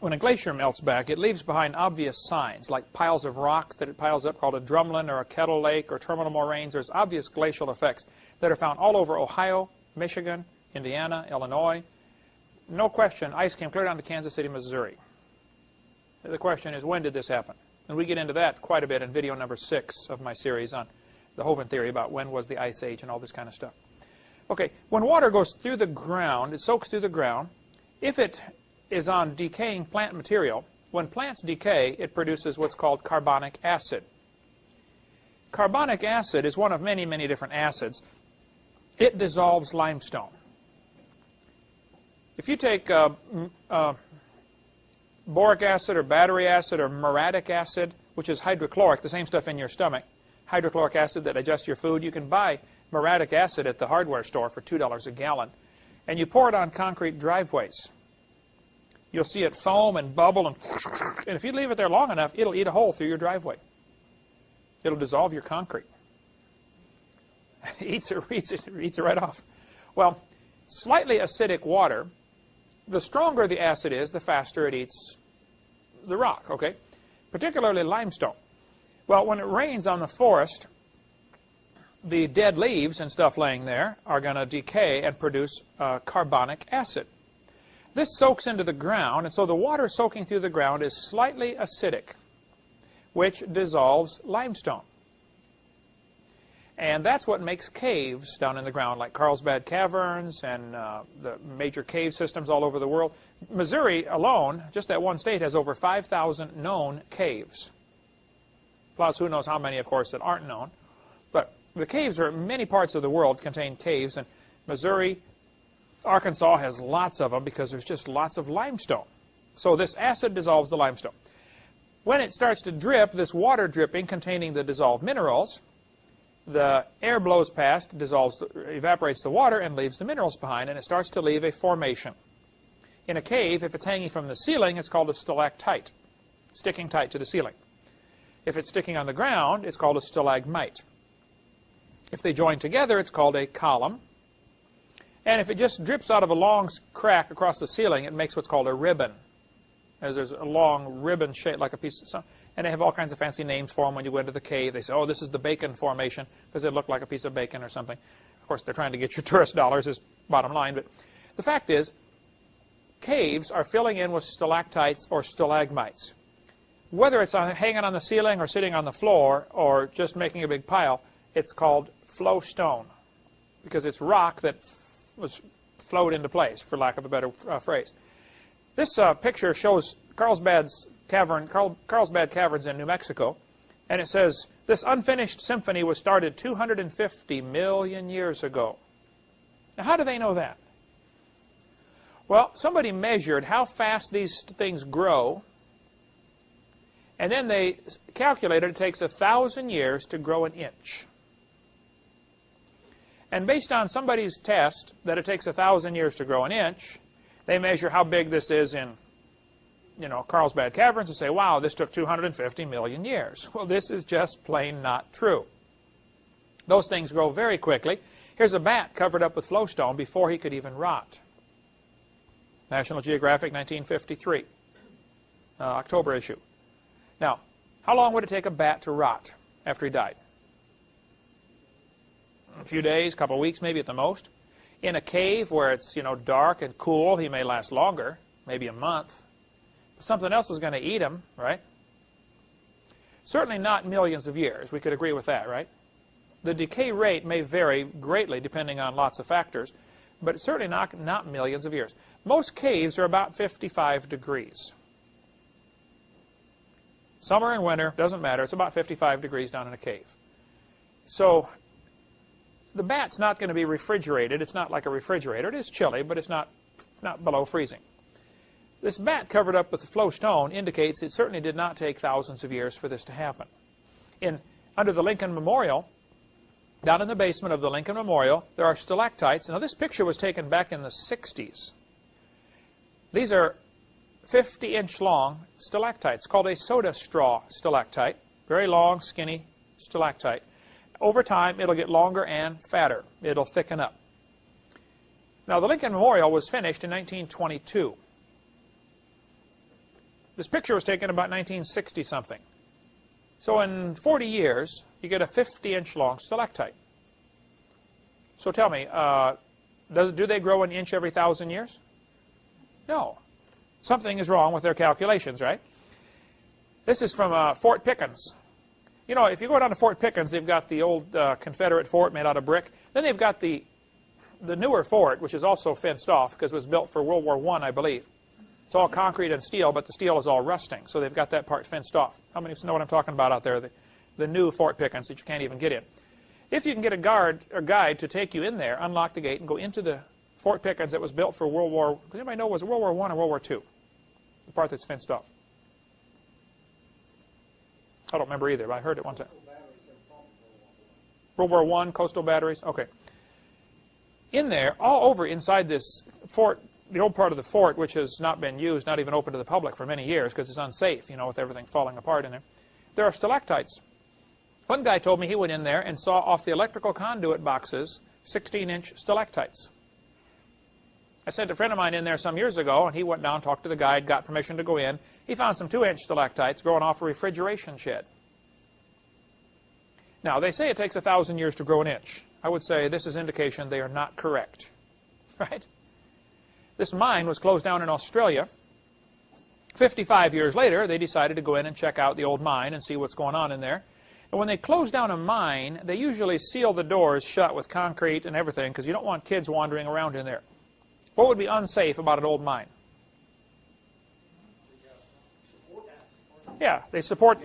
when a glacier melts back, it leaves behind obvious signs, like piles of rocks that it piles up called a drumlin or a kettle lake or terminal moraines. There's obvious glacial effects that are found all over Ohio, Michigan, Indiana, Illinois. No question, ice came clear down to Kansas City, Missouri. The question is, when did this happen? And we get into that quite a bit in video number 6 of my series on the Hovind theory about when was the ice age and all this kind of stuff. Okay, when water goes through the ground, it soaks through the ground. If it is on decaying plant material, when plants decay, it produces what's called carbonic acid. Carbonic acid is one of many, many different acids. It dissolves limestone. If you take boric acid or battery acid or muriatic acid, which is hydrochloric, the same stuff in your stomach, hydrochloric acid that digests your food, you can buy muriatic acid at the hardware store for $2 a gallon, and you pour it on concrete driveways. You'll see it foam and bubble, and if you leave it there long enough, it'll eat a hole through your driveway. It'll dissolve your concrete. eats it right off. Well, slightly acidic water, the stronger the acid is, the faster it eats the rock, okay? Particularly limestone. Well, when it rains on the forest, the dead leaves and stuff laying there are going to decay and produce carbonic acid. This soaks into the ground, and so the water soaking through the ground is slightly acidic, which dissolves limestone. And that's what makes caves down in the ground, like Carlsbad Caverns and the major cave systems all over the world. Missouri alone, just that one state, has over 5,000 known caves. Plus, who knows how many, of course, that aren't known. But the caves are, many parts of the world contain caves, and Missouri, Arkansas has lots of them because there's just lots of limestone. So this acid dissolves the limestone. When it starts to drip, this water dripping containing the dissolved minerals, the air blows past, evaporates the water, and leaves the minerals behind, and it starts to leave a formation. In a cave, if it's hanging from the ceiling, it's called a stalactite, sticking tight to the ceiling. If it's sticking on the ground, it's called a stalagmite. If they join together, it's called a column. And if it just drips out of a long crack across the ceiling, it makes what's called a ribbon. as there's a long ribbon shaped like a piece of something. And they have all kinds of fancy names for them when you go into the cave. They say, oh, this is the bacon formation because it looked like a piece of bacon or something. Of course, they're trying to get your tourist dollars is bottom line. But the fact is, caves are filling in with stalactites or stalagmites. Whether it's hanging on the ceiling or sitting on the floor or just making a big pile, it's called flow stone because it's rock that was flowed into place, for lack of a better phrase. This picture shows Carlsbad Caverns in New Mexico, and it says, this unfinished symphony was started 250 million years ago. Now, how do they know that? Well, somebody measured how fast these things grow, and then they calculated it takes 1,000 years to grow an inch. And based on somebody's test that it takes 1,000 years to grow an inch, they measure how big this is in, Carlsbad Caverns and say, wow, this took 250 million years. Well, this is just plain not true. Those things grow very quickly. Here's a bat covered up with flowstone before he could even rot. National Geographic, 1953, October issue. Now, how long would it take a bat to rot after he died? A few days, a couple of weeks, maybe at the most. In a cave where it's, dark and cool, he may last longer, maybe a month. But something else is going to eat him, right? Certainly not millions of years. We could agree with that, right? The decay rate may vary greatly depending on lots of factors, but it's certainly not millions of years. Most caves are about 55 degrees. Summer and winter, doesn't matter. It's about 55 degrees down in a cave. So the bat's not going to be refrigerated. It's not like a refrigerator. It is chilly, but it's not below freezing. This bat covered up with the flow stone indicates it certainly did not take thousands of years for this to happen. Under the Lincoln Memorial, down in the basement of the Lincoln Memorial, there are stalactites. Now, this picture was taken back in the 60s. These are 50-inch long stalactites called a soda straw stalactite. Very long, skinny stalactite. Over time, it'll get longer and fatter. It'll thicken up. Now, the Lincoln Memorial was finished in 1922. This picture was taken about 1960-something. So in 40 years, you get a 50-inch long stalactite. So tell me, do they grow an inch every 1,000 years? No. Something is wrong with their calculations, right? This is from Fort Pickens. If you go down to Fort Pickens, they've got the old Confederate fort made out of brick. Then they've got the newer fort, which is also fenced off because it was built for World War I believe. It's all concrete and steel, but the steel is all rusting, so they've got that part fenced off. How many know what I'm talking about out there? The new Fort Pickens that you can't even get in. If you can get a guide to take you in there, unlock the gate, and go into the Fort Pickens that was built for World War... Does anybody know, was it World War I or World War II? The part that's fenced off. I don't remember either, but I heard it one time. World War I, coastal batteries? Okay. In there, all over inside this fort, the old part of the fort, which has not been used, not even open to the public for many years because it's unsafe, with everything falling apart in there, there are stalactites. One guy told me he went in there and saw off the electrical conduit boxes 16-inch stalactites. I sent a friend of mine in there some years ago, and he went down, talked to the guide, got permission to go in. He found some 2-inch stalactites growing off a refrigeration shed. Now, they say it takes 1,000 years to grow an inch. I would say this is indication they are not correct, right? This mine was closed down in Australia. 55 years later, they decided to go in and check out the old mine and see what's going on in there. And when they close down a mine, they usually seal the doors shut with concrete and everything because you don't want kids wandering around in there. What would be unsafe about an old mine? Yeah, they support.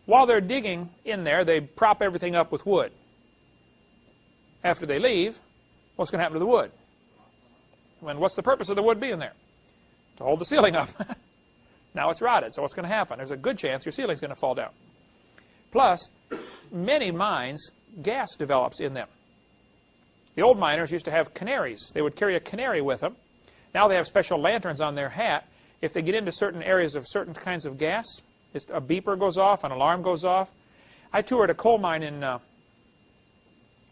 While they're digging in there, they prop everything up with wood. After they leave, what's going to happen to the wood? What's the purpose of the wood being there? To hold the ceiling up. Now it's rotted, so what's going to happen? There's a good chance your ceiling's going to fall down. Plus, many mines, gas develops in them. The old miners used to have canaries. They would carry a canary with them. Now they have special lanterns on their hat. If they get into certain areas of certain kinds of gas, a beeper goes off, an alarm goes off. I toured a coal mine in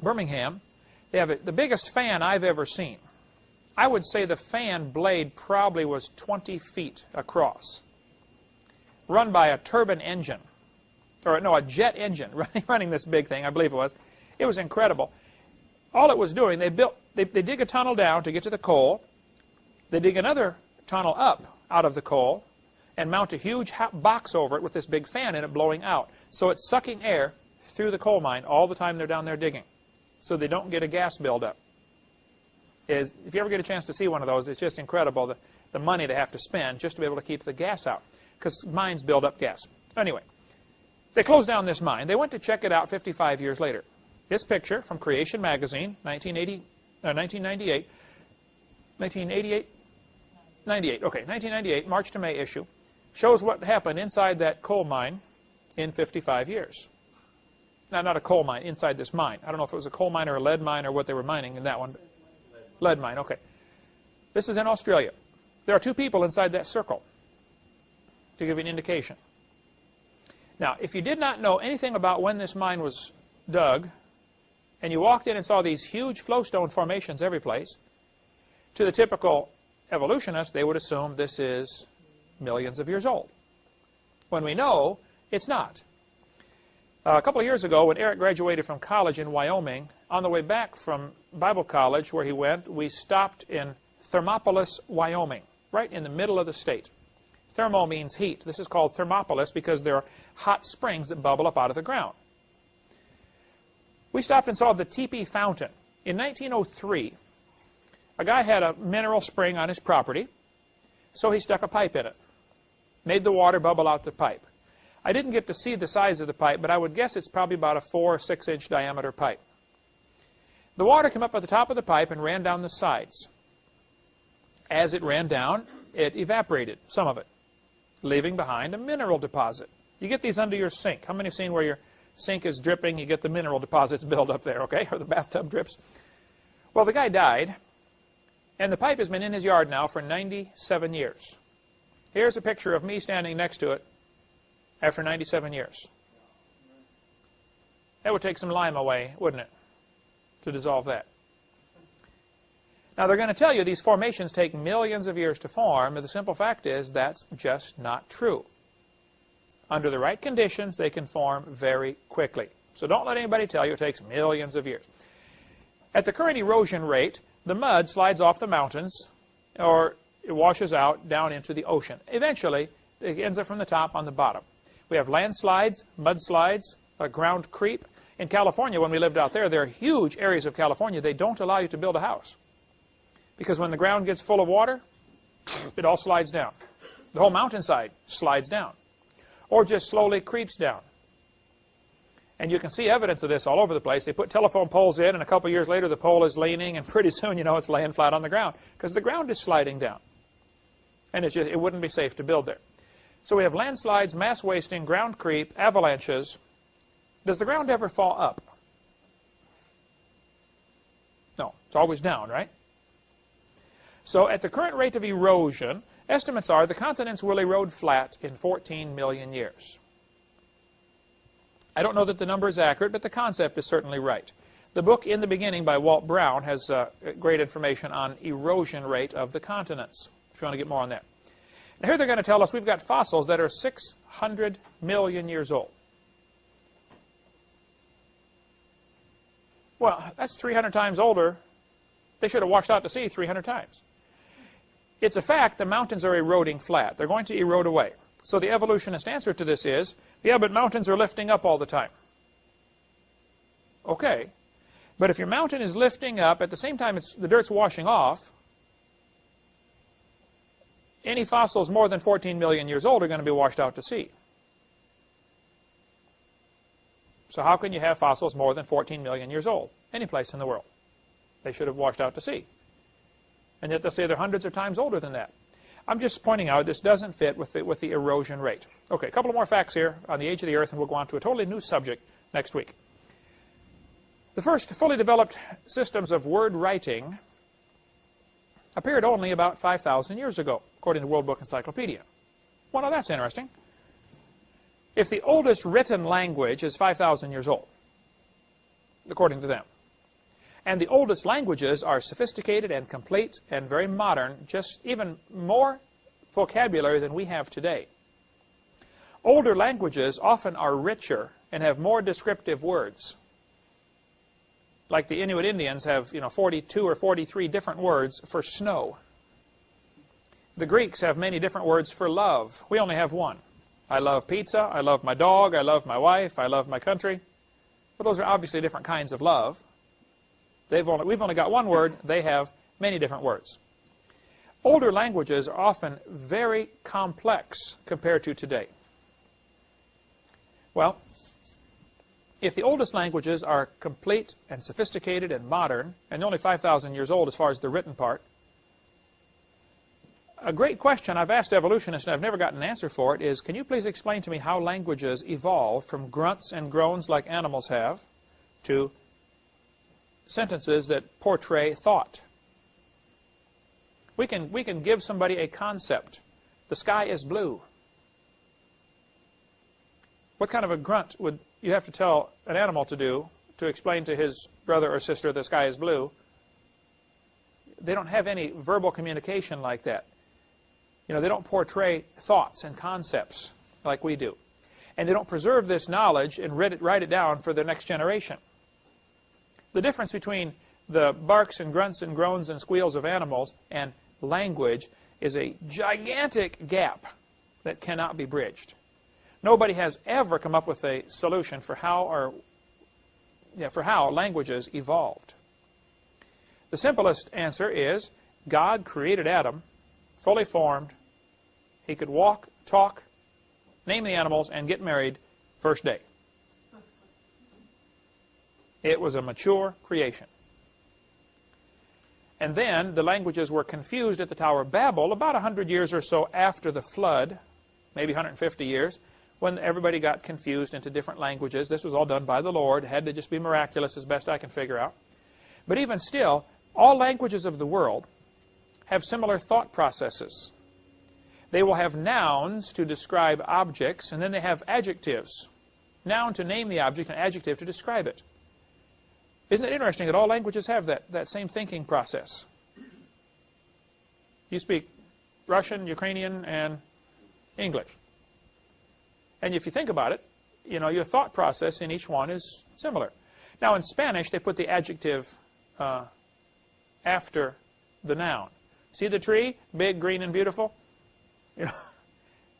Birmingham. They have the biggest fan I've ever seen. I would say the fan blade probably was 20 feet across. run by a turbine engine, or no, a jet engine running this big thing, I believe it was. It was incredible. All it was doing, they dig a tunnel down to get to the coal. They dig another tunnel up out of the coal and mount a huge box over it with this big fan in it blowing out. So it's sucking air through the coal mine all the time they're down there digging, so they don't get a gas buildup. If you ever get a chance to see one of those, it's just incredible, the money they have to spend just to be able to keep the gas out, because mines build up gas. Anyway, they closed down this mine. They went to check it out 55 years later. This picture from Creation Magazine, 1998, 1998, March to May issue, shows what happened inside that coal mine in 55 years. Now, not a coal mine, inside this mine. I don't know if it was a coal mine or a lead mine or what they were mining in that one. Lead mine, okay. This is in Australia. There are two people inside that circle, to give you an indication. Now, if you did not know anything about when this mine was dug, and you walked in and saw these huge flowstone formations every place, to the typical evolutionist, they would assume this is millions of years old, when we know it's not. A couple of years ago, when Eric graduated from college in Wyoming, on the way back from Bible college where he went, we stopped in Thermopolis, Wyoming, right in the middle of the state. Thermo means heat. This is called Thermopolis because there are hot springs that bubble up out of the ground. We stopped and saw the Teepee Fountain. In 1903, a guy had a mineral spring on his property, so he stuck a pipe in it, made the water bubble out the pipe. I didn't get to see the size of the pipe, but I would guess it's probably about a 4 or 6 inch diameter pipe. The water came up at the top of the pipe and ran down the sides. As it ran down, it evaporated, some of it, leaving behind a mineral deposit. You get these under your sink. How many have seen where your sink is dripping, you get the mineral deposits build up there, okay, or the bathtub drips? Well, the guy died, and the pipe has been in his yard now for 97 years. Here's a picture of me standing next to it after 97 years. That would take some lime away, wouldn't it, to dissolve that? Now, they're going to tell you these formations take millions of years to form, and the simple fact is that's just not true. Under the right conditions, they can form very quickly. So don't let anybody tell you it takes millions of years. At the current erosion rate, the mud slides off the mountains, or it washes out down into the ocean. Eventually, it ends up from the top on the bottom. We have landslides, mudslides, ground creep. In California, when we lived out there are huge areas of California they don't allow you to build a house, because when the ground gets full of water, it all slides down. The whole mountainside slides down, or just slowly creeps down. And you can see evidence of this all over the place. They put telephone poles in, and a couple of years later the pole is leaning, and pretty soon you know it's laying flat on the ground, because the ground is sliding down. And it wouldn't be safe to build there. So we have landslides, mass wasting, ground creep, avalanches. Does the ground ever fall up? No, it's always down, right? So at the current rate of erosion, estimates are the continents will erode flat in 14 million years. I don't know that the number is accurate, but the concept is certainly right. The book In the Beginning by Walt Brown has great information on erosion rate of the continents, if you want to get more on that. Now here they're going to tell us we've got fossils that are 600 million years old. Well, that's 300 times older. They should have washed out to sea 300 times. It's a fact the mountains are eroding flat. They're going to erode away. So the evolutionist answer to this is, yeah, but mountains are lifting up all the time. Okay. But if your mountain is lifting up, at the same time the dirt's washing off, any fossils more than 14 million years old are going to be washed out to sea. So how can you have fossils more than 14 million years old? Any place in the world. They should have washed out to sea. And yet they'll say they're hundreds of times older than that. I'm just pointing out this doesn't fit with the erosion rate. Okay, a couple of more facts here on the age of the Earth, and we'll go on to a totally new subject next week. The first fully developed systems of word writing appeared only about 5,000 years ago, according to World Book Encyclopedia. Well, now that's interesting. If the oldest written language is 5,000 years old, according to them, and the oldest languages are sophisticated and complete and very modern, just even more vocabulary than we have today, Older languages often are richer and have more descriptive words. Like the Inuit Indians have, 42 or 43 different words for snow. The Greeks have many different words for love. We only have one. I love pizza, I love my dog, I love my wife, I love my country. Well, those are obviously different kinds of love. We've only got one word, they have many different words. Older languages are often very complex compared to today. Well, if the oldest languages are complete and sophisticated and modern, and only 5,000 years old as far as the written part, a great question I've asked evolutionists and I've never gotten an answer for it is, can you please explain to me how languages evolved from grunts and groans like animals have to sentences that portray thought? We can give somebody a concept. The sky is blue. What kind of a grunt would you have to tell an animal to do to explain to his brother or sister the sky is blue? They don't have any verbal communication like that. They don't portray thoughts and concepts like we do. And they don't preserve this knowledge and write it down for the next generation. The difference between the barks and grunts and groans and squeals of animals and language is a gigantic gap that cannot be bridged. Nobody has ever come up with a solution for how languages evolved. The simplest answer is God created Adam, fully formed. He could walk, talk, name the animals, and get married first day. It was a mature creation. And then the languages were confused at the Tower of Babel about 100 years or so after the flood, maybe 150 years, when everybody got confused into different languages. This was all done by the Lord. It had to just be miraculous as best I can figure out. But even still, all languages of the world have similar thought processes. They will have nouns to describe objects, and then they have adjectives. Noun to name the object, and adjective to describe it. Isn't it interesting that all languages have that same thinking process? You speak Russian, Ukrainian, and English. And if you think about it, your thought process in each one is similar. Now in Spanish, they put the adjective after the noun. See the tree? Big, green, and beautiful?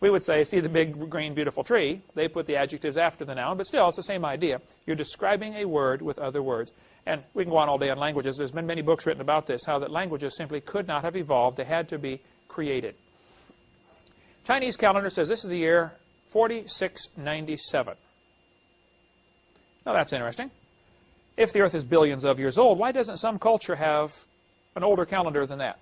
We would say, see the big, green, beautiful tree. They put the adjectives after the noun, but still, it's the same idea. You're describing a word with other words. And we can go on all day on languages. There's been many books written about this, how that languages simply could not have evolved. They had to be created. Chinese calendar says this is the year 4697. Now that's interesting. If the Earth is billions of years old, why doesn't some culture have an older calendar than that?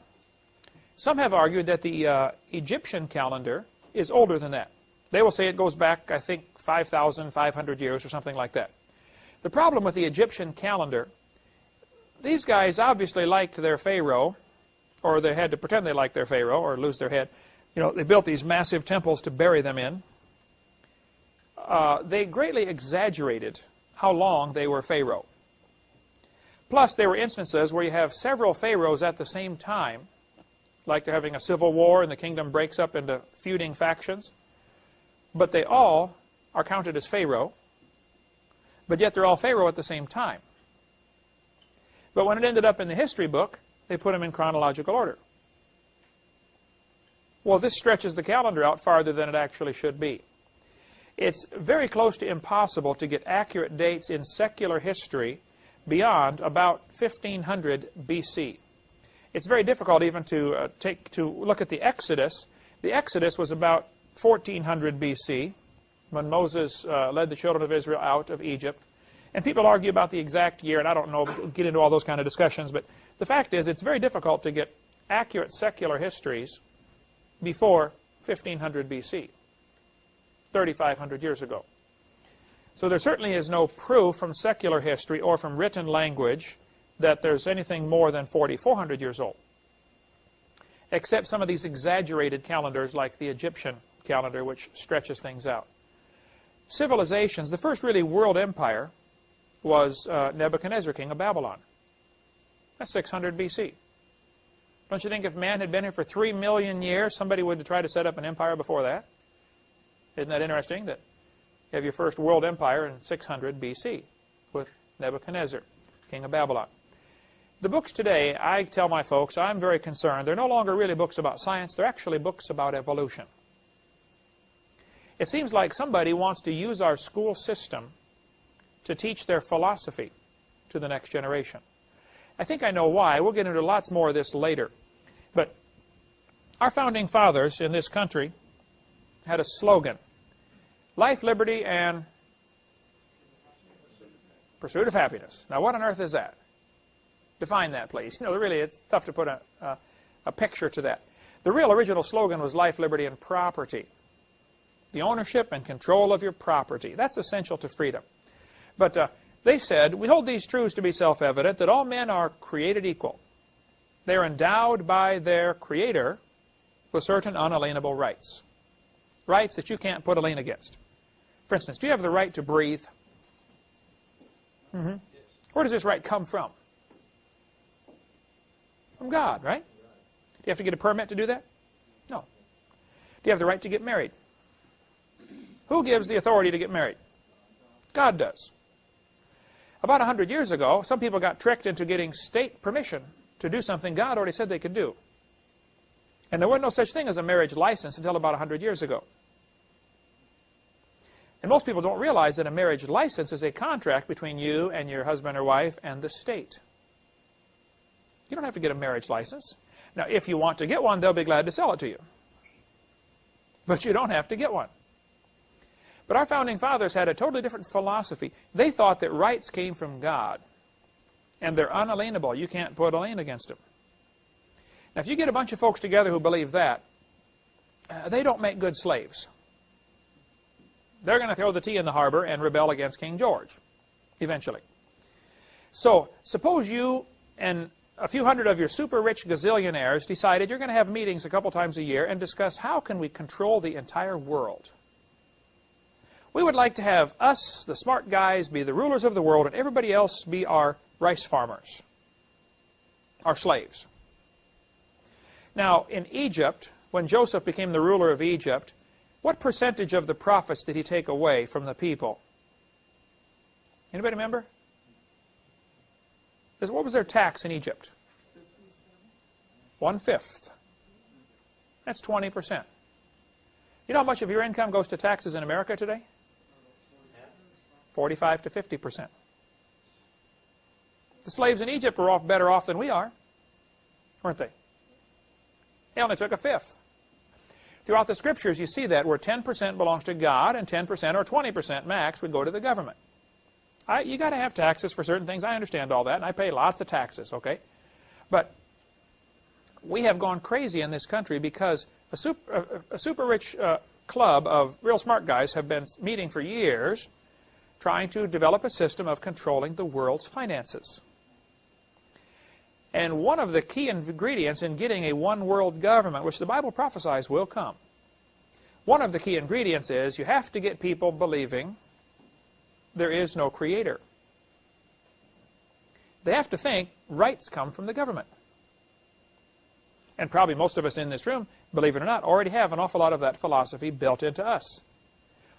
Some have argued that the Egyptian calendar is older than that. They will say it goes back, I think, 5,500 years or something like that. The problem with the Egyptian calendar, these guys obviously liked their pharaoh, or they had to pretend they liked their pharaoh or lose their head. They built these massive temples to bury them in. They greatly exaggerated how long they were pharaoh. Plus, there were instances where you have several pharaohs at the same time, like they're having a civil war and the kingdom breaks up into feuding factions. But they all are counted as pharaoh, but yet they're all pharaoh at the same time. But when it ended up in the history book, they put them in chronological order. Well, this stretches the calendar out farther than it actually should be. It's very close to impossible to get accurate dates in secular history beyond about 1500 BC. It's very difficult even to look at the Exodus. The Exodus was about 1400 BC when Moses led the children of Israel out of Egypt. And people argue about the exact year, and I don't know, get into all those kind of discussions, but the fact is it's very difficult to get accurate secular histories before 1500 BC, 3,500 years ago. So there certainly is no proof from secular history or from written language that there's anything more than 4,400 years old, except some of these exaggerated calendars like the Egyptian calendar, which stretches things out. Civilizations, the first really world empire was Nebuchadnezzar, king of Babylon. That's 600 BC. Don't you think if man had been here for 3 million years, somebody would try to set up an empire before that? Isn't that interesting that you have your first world empire in 600 BC with Nebuchadnezzar, king of Babylon? The books today, I tell my folks, I'm very concerned. They're no longer really books about science. They're actually books about evolution. It seems like somebody wants to use our school system to teach their philosophy to the next generation. I think I know why. We'll get into lots more of this later. But our founding fathers in this country had a slogan: life, liberty, and pursuit of happiness. Now, what on earth is that? Define that, please. You know, really, it's tough to put a picture to that. The real original slogan was life, liberty, and property. The ownership and control of your property. That's essential to freedom. But they said, we hold these truths to be self-evident, that all men are created equal. They are endowed by their Creator with certain unalienable rights. Rights that you can't put a lien against. For instance, do you have the right to breathe? Where does this right come from? From God, right? Do you have to get a permit to do that? No. Do you have the right to get married? Who gives the authority to get married? God does. About 100 years ago, some people got tricked into getting state permission to do something God already said they could do. And there was no such thing as a marriage license until about 100 years ago. And most people don't realize that a marriage license is a contract between you and your husband or wife and the state. You don't have to get a marriage license. Now, if you want to get one, they'll be glad to sell it to you. But you don't have to get one. But our founding fathers had a totally different philosophy. They thought that rights came from God, and they're unalienable. You can't put a lien against them. Now, if you get a bunch of folks together who believe that, they don't make good slaves. They're going to throw the tea in the harbor and rebel against King George, eventually. So, suppose you and a few hundred of your super-rich gazillionaires decided you're going to have meetings a couple times a year and discuss how can we control the entire world. We would like to have us, the smart guys, be the rulers of the world, and everybody else be our rice farmers, our slaves. Now, in Egypt, when Joseph became the ruler of Egypt, what percentage of the profits did he take away from the people? Anybody remember? What was their tax in Egypt? 1/5. That's 20%. You know how much of your income goes to taxes in America today? 45 to 50%. The slaves in Egypt were better off than we are, weren't they? They only took 1/5. Throughout the Scriptures, you see that where 10% belongs to God and 10% or 20% max would go to the government. You got to have taxes for certain things. I understand all that, and I pay lots of taxes, okay? But we have gone crazy in this country because a super rich club of real smart guys have been meeting for years trying to develop a system of controlling the world's finances. And one of the key ingredients in getting a one-world government, which the Bible prophesies will come, one of the key ingredients is you have to get people believing there is no creator. They have to think rights come from the government. And probably most of us in this room, believe it or not, already have an awful lot of that philosophy built into us.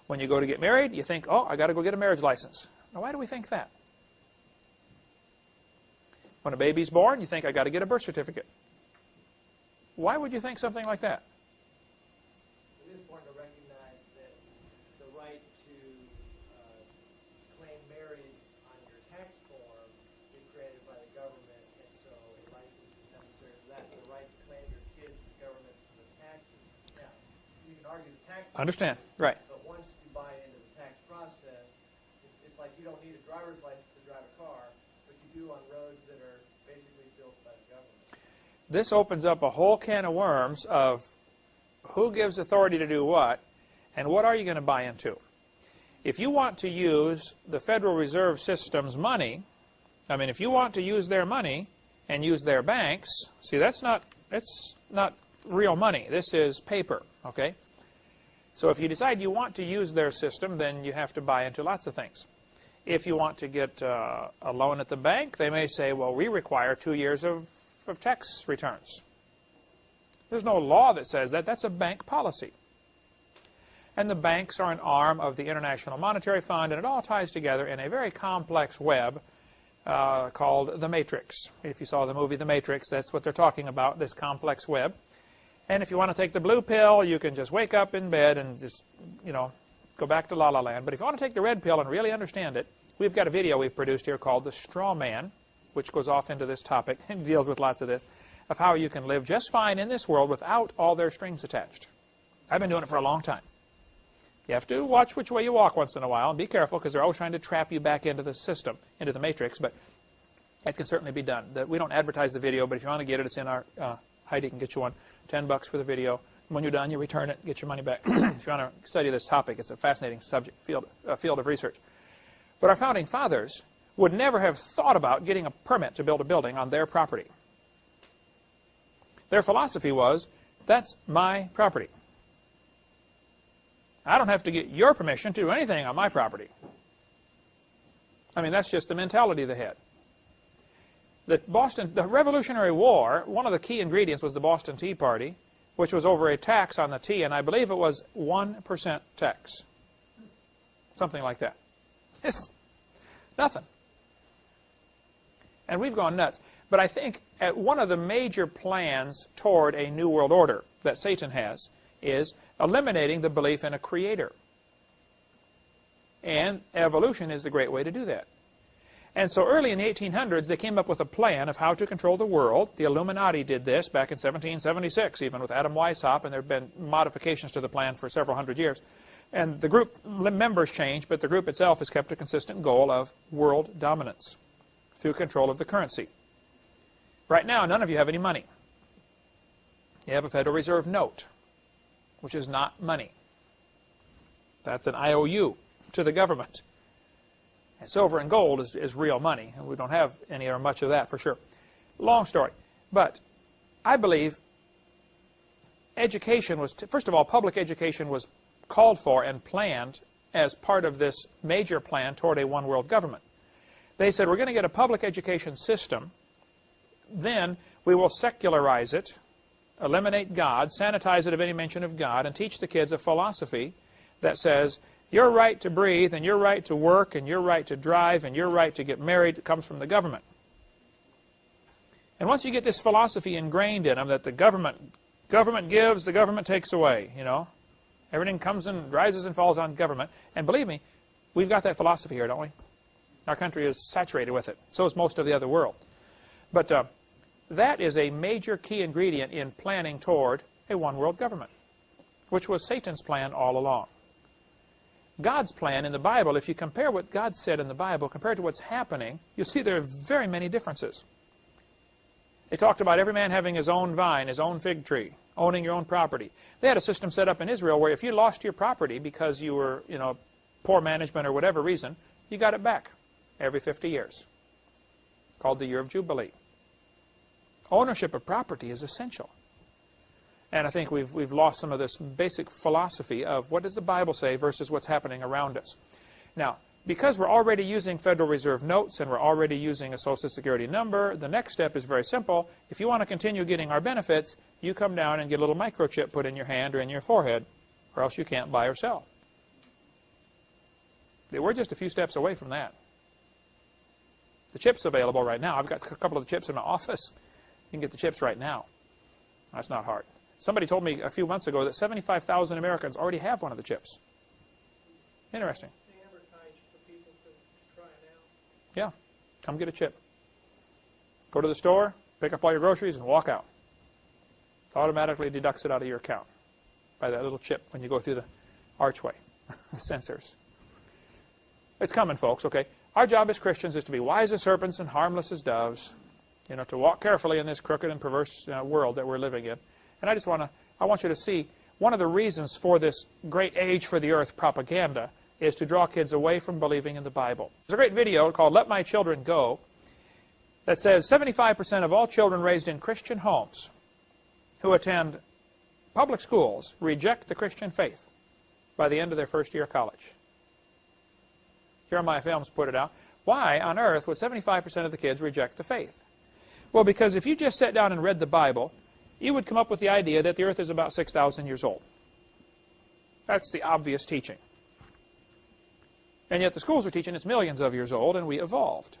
When you go to get married, you think, oh, I got to go get a marriage license. Now, why do we think that? When a baby's born, you think, I got to get a birth certificate. Why would you think something like that? It is important to recognize that the right to claim marriage on your tax form is created by the government, and so a license is necessary for that. The right to claim your kids to government for the taxes. Now, you can argue the taxes. Understand, right. But once you buy into the tax process, it's like you don't need a driver's license to drive a car, but you do on roads that are basically built by the government. This opens up a whole can of worms of who gives authority to do what, and what are you going to buy into. If you want to use the Federal Reserve System's money, I mean, if you want to use their money and use their banks, see, that's not real money. This is paper, okay? So if you decide you want to use their system, then you have to buy into lots of things. If you want to get a loan at the bank, they may say, well, we require 2 years of tax returns. There's no law that says that. That's a bank policy. And the banks are an arm of the International Monetary Fund, and it all ties together in a very complex web called the Matrix. If you saw the movie The Matrix, that's what they're talking about, this complex web. And if you want to take the blue pill, you can just wake up in bed and just, go back to La La Land. But if you want to take the red pill and really understand it, we've got a video we've produced here called The Straw Man, which goes off into this topic and deals with lots of this, of how you can live just fine in this world without all their strings attached. I've been doing it for a long time. You have to watch which way you walk once in a while and be careful because they're always trying to trap you back into the system, into the matrix, but it can certainly be done. We don't advertise the video, but if you want to get it, it's in our, Heidi can get you one, $10 for the video. When you're done, you return it, get your money back. If you want to study this topic, it's a fascinating subject, field of research. But our founding fathers would never have thought about getting a permit to build a building on their property. Their philosophy was, that's my property. I don't have to get your permission to do anything on my property. I mean, that's just the mentality they had. The Revolutionary War, one of the key ingredients was the Boston Tea Party, which was over a tax on the tea, and I believe it was 1% tax. Something like that. It's nothing. And we've gone nuts. But I think one of the major plans toward a new world order that Satan has is eliminating the belief in a creator. And evolution is the great way to do that. And so early in the 1800s, they came up with a plan of how to control the world. The Illuminati did this back in 1776, even with Adam Weishaupt, and there have been modifications to the plan for several hundred years. And the group members changed, but the group itself has kept a consistent goal of world dominance through control of the currency. Right now, none of you have any money. You have a Federal Reserve note, which is not money. That's an IOU to the government. And silver and gold is real money, and we don't have any or much of that for sure. Long story. But I believe education was, first of all, public education was called for and planned as part of this major plan toward a one-world government. They said, we're going to get a public education system, then we will secularize it, eliminate God, sanitize it of any mention of God, and teach the kids a philosophy that says, your right to breathe, and your right to work, and your right to drive, and your right to get married comes from the government. And once you get this philosophy ingrained in them that the government gives, the government takes away, everything comes and rises and falls on government. And believe me, we've got that philosophy here, don't we? Our country is saturated with it. So is most of the other world. But that is a major key ingredient in planning toward a one-world government, which was Satan's plan all along. God's plan in the Bible, if you compare what God said in the Bible compared to what's happening, you'll see there are very many differences. They talked about every man having his own vine, his own fig tree, owning your own property. They had a system set up in Israel where if you lost your property because you were, poor management or whatever reason, you got it back every 50 years, called the Year of Jubilee. Ownership of property is essential. And I think we've lost some of this basic philosophy of what does the Bible say versus what's happening around us. Now, because we're already using Federal Reserve notes and we're already using a Social Security number, the next step is very simple. If you want to continue getting our benefits, you come down and get a little microchip put in your hand or in your forehead, or else you can't buy or sell. We're just a few steps away from that. The chip's available right now. I've got a couple of the chips in my office. You can get the chips right now. That's not hard. Somebody told me a few months ago that 75,000 Americans already have one of the chips. Interesting. They advertise for people to try it out. Yeah. Come get a chip. Go to the store, pick up all your groceries, and walk out. It automatically deducts it out of your account by that little chip when you go through the archway, the sensors. It's coming, folks, okay? Our job as Christians is to be wise as serpents and harmless as doves, to walk carefully in this crooked and perverse world that we're living in. And I want you to see, one of the reasons for this great age for the earth propaganda is to draw kids away from believing in the Bible. There's a great video called Let My Children Go that says 75% of all children raised in Christian homes who attend public schools reject the Christian faith by the end of their first year of college. Jeremiah Films put it out. Why on earth would 75% of the kids reject the faith? Well, because if you just sat down and read the Bible, you would come up with the idea that the earth is about 6,000 years old. That's the obvious teaching. And yet the schools are teaching it's millions of years old, and we evolved.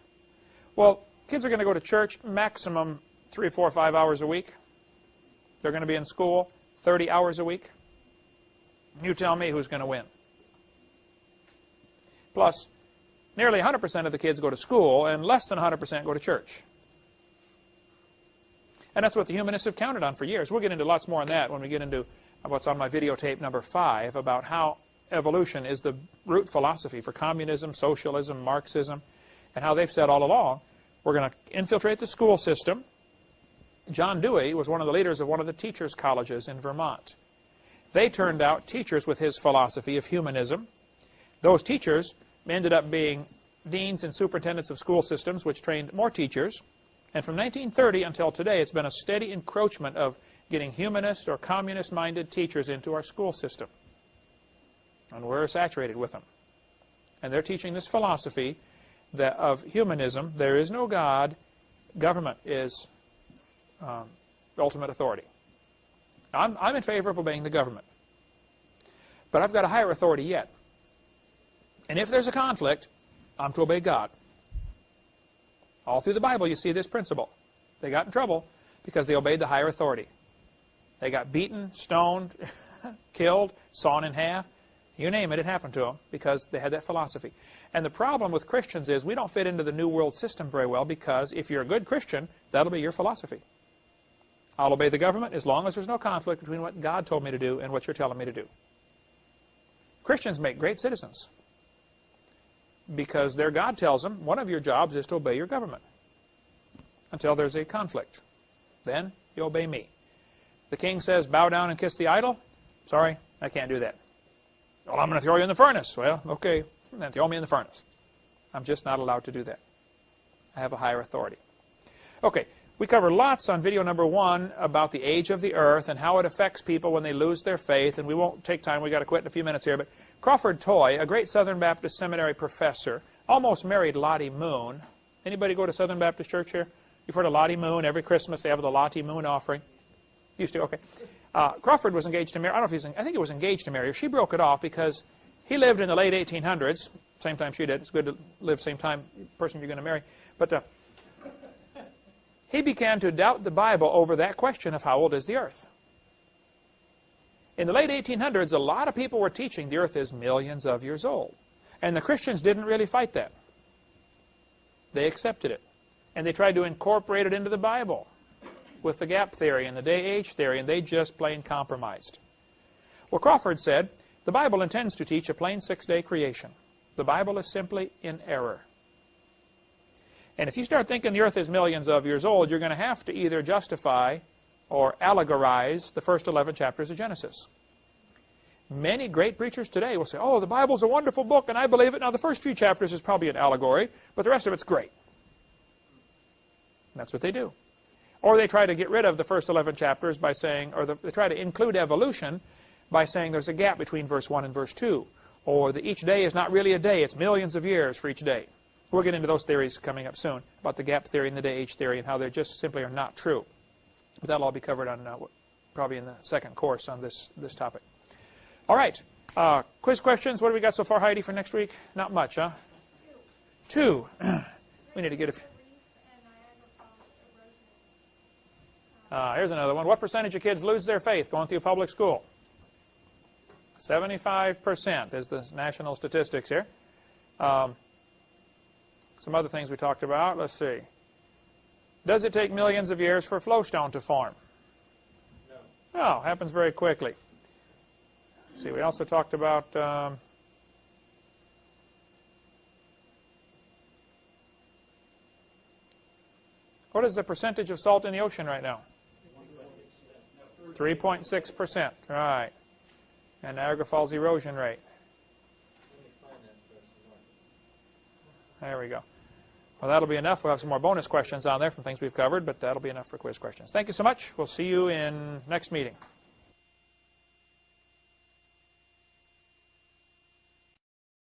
Well, kids are going to go to church maximum 3, 4, 5 hours a week. They're going to be in school 30 hours a week. You tell me who's going to win. Plus, nearly 100% of the kids go to school, and less than 100% go to church. And that's what the humanists have counted on for years. We'll get into lots more on that when we get into what's on my videotape number 5 about how evolution is the root philosophy for communism, socialism, Marxism, and how they've said all along, we're going to infiltrate the school system. John Dewey was one of the leaders of one of the teachers' colleges in Vermont. They turned out teachers with his philosophy of humanism. Those teachers ended up being deans and superintendents of school systems, which trained more teachers. And from 1930 until today, it's been a steady encroachment of getting humanist or communist-minded teachers into our school system. And we're saturated with them. And they're teaching this philosophy that of humanism. There is no God. Government is ultimate authority. I'm in favor of obeying the government. But I've got a higher authority yet. And if there's a conflict, I'm to obey God. All through the Bible you see this principle. They got in trouble because they obeyed the higher authority. They got beaten, stoned, killed, sawn in half. You name it, it happened to them because they had that philosophy. And the problem with Christians is we don't fit into the New World system very well because if you're a good Christian, that'll be your philosophy. I'll obey the government as long as there's no conflict between what God told me to do and what you're telling me to do. Christians make great citizens because their God tells them one of your jobs is to obey your government until there's a conflict. Then you obey me. The king says, bow down and kiss the idol. Sorry, I can't do that. Well, I'm going to throw you in the furnace. Well, okay, then throw me in the furnace. I'm just not allowed to do that. I have a higher authority. Okay, we cover lots on video number 1 about the age of the earth and how it affects people when they lose their faith. And we won't take time. We've got to quit in a few minutes here. But Crawford Toy, a great Southern Baptist Seminary professor, almost married Lottie Moon. Anybody go to Southern Baptist Church here? You've heard of Lottie Moon. Every Christmas they have the Lottie Moon offering. Used to, okay. Crawford was engaged to marry. I don't know if I think he was engaged to marry her. She broke it off because he lived in the late 1800s, same time she did. It's good to live same time person you're going to marry. But he began to doubt the Bible over that question of how old is the earth. In the late 1800s, a lot of people were teaching the earth is millions of years old. And the Christians didn't really fight that. They accepted it. And they tried to incorporate it into the Bible with the gap theory and the day-age theory, and they just plain compromised. Well, Crawford said, the Bible intends to teach a plain 6-day creation. The Bible is simply in error. And if you start thinking the earth is millions of years old, you're going to have to either justify or allegorize the first 11 chapters of Genesis. Many great preachers today will say, oh, the Bible's a wonderful book, and I believe it. Now, the first few chapters is probably an allegory, but the rest of it's great. And that's what they do. Or they try to get rid of the first 11 chapters by saying, or they try to include evolution by saying there's a gap between verse 1 and verse 2. Or that each day is not really a day, it's millions of years for each day. We'll get into those theories coming up soon, about the gap theory and the day-age theory and how they just simply are not true. But that'll all be covered on probably in the second course on this topic. All right. Quiz questions. What do we got so far, Heidi, for next week? Not much, huh? 2. We need to get a few. Here's another one. What percentage of kids lose their faith going through public school? 75% is the national statistics here. Some other things we talked about. Let's see. Does it take millions of years for a flowstone to form? No. No, happens very quickly. Let's see, we also talked about what is the percentage of salt in the ocean right now? 3.6%. Right. And Niagara Falls erosion rate. There we go. Well, that'll be enough. We'll have some more bonus questions on there from things we've covered, but that'll be enough for quiz questions. Thank you so much. We'll see you in next meeting.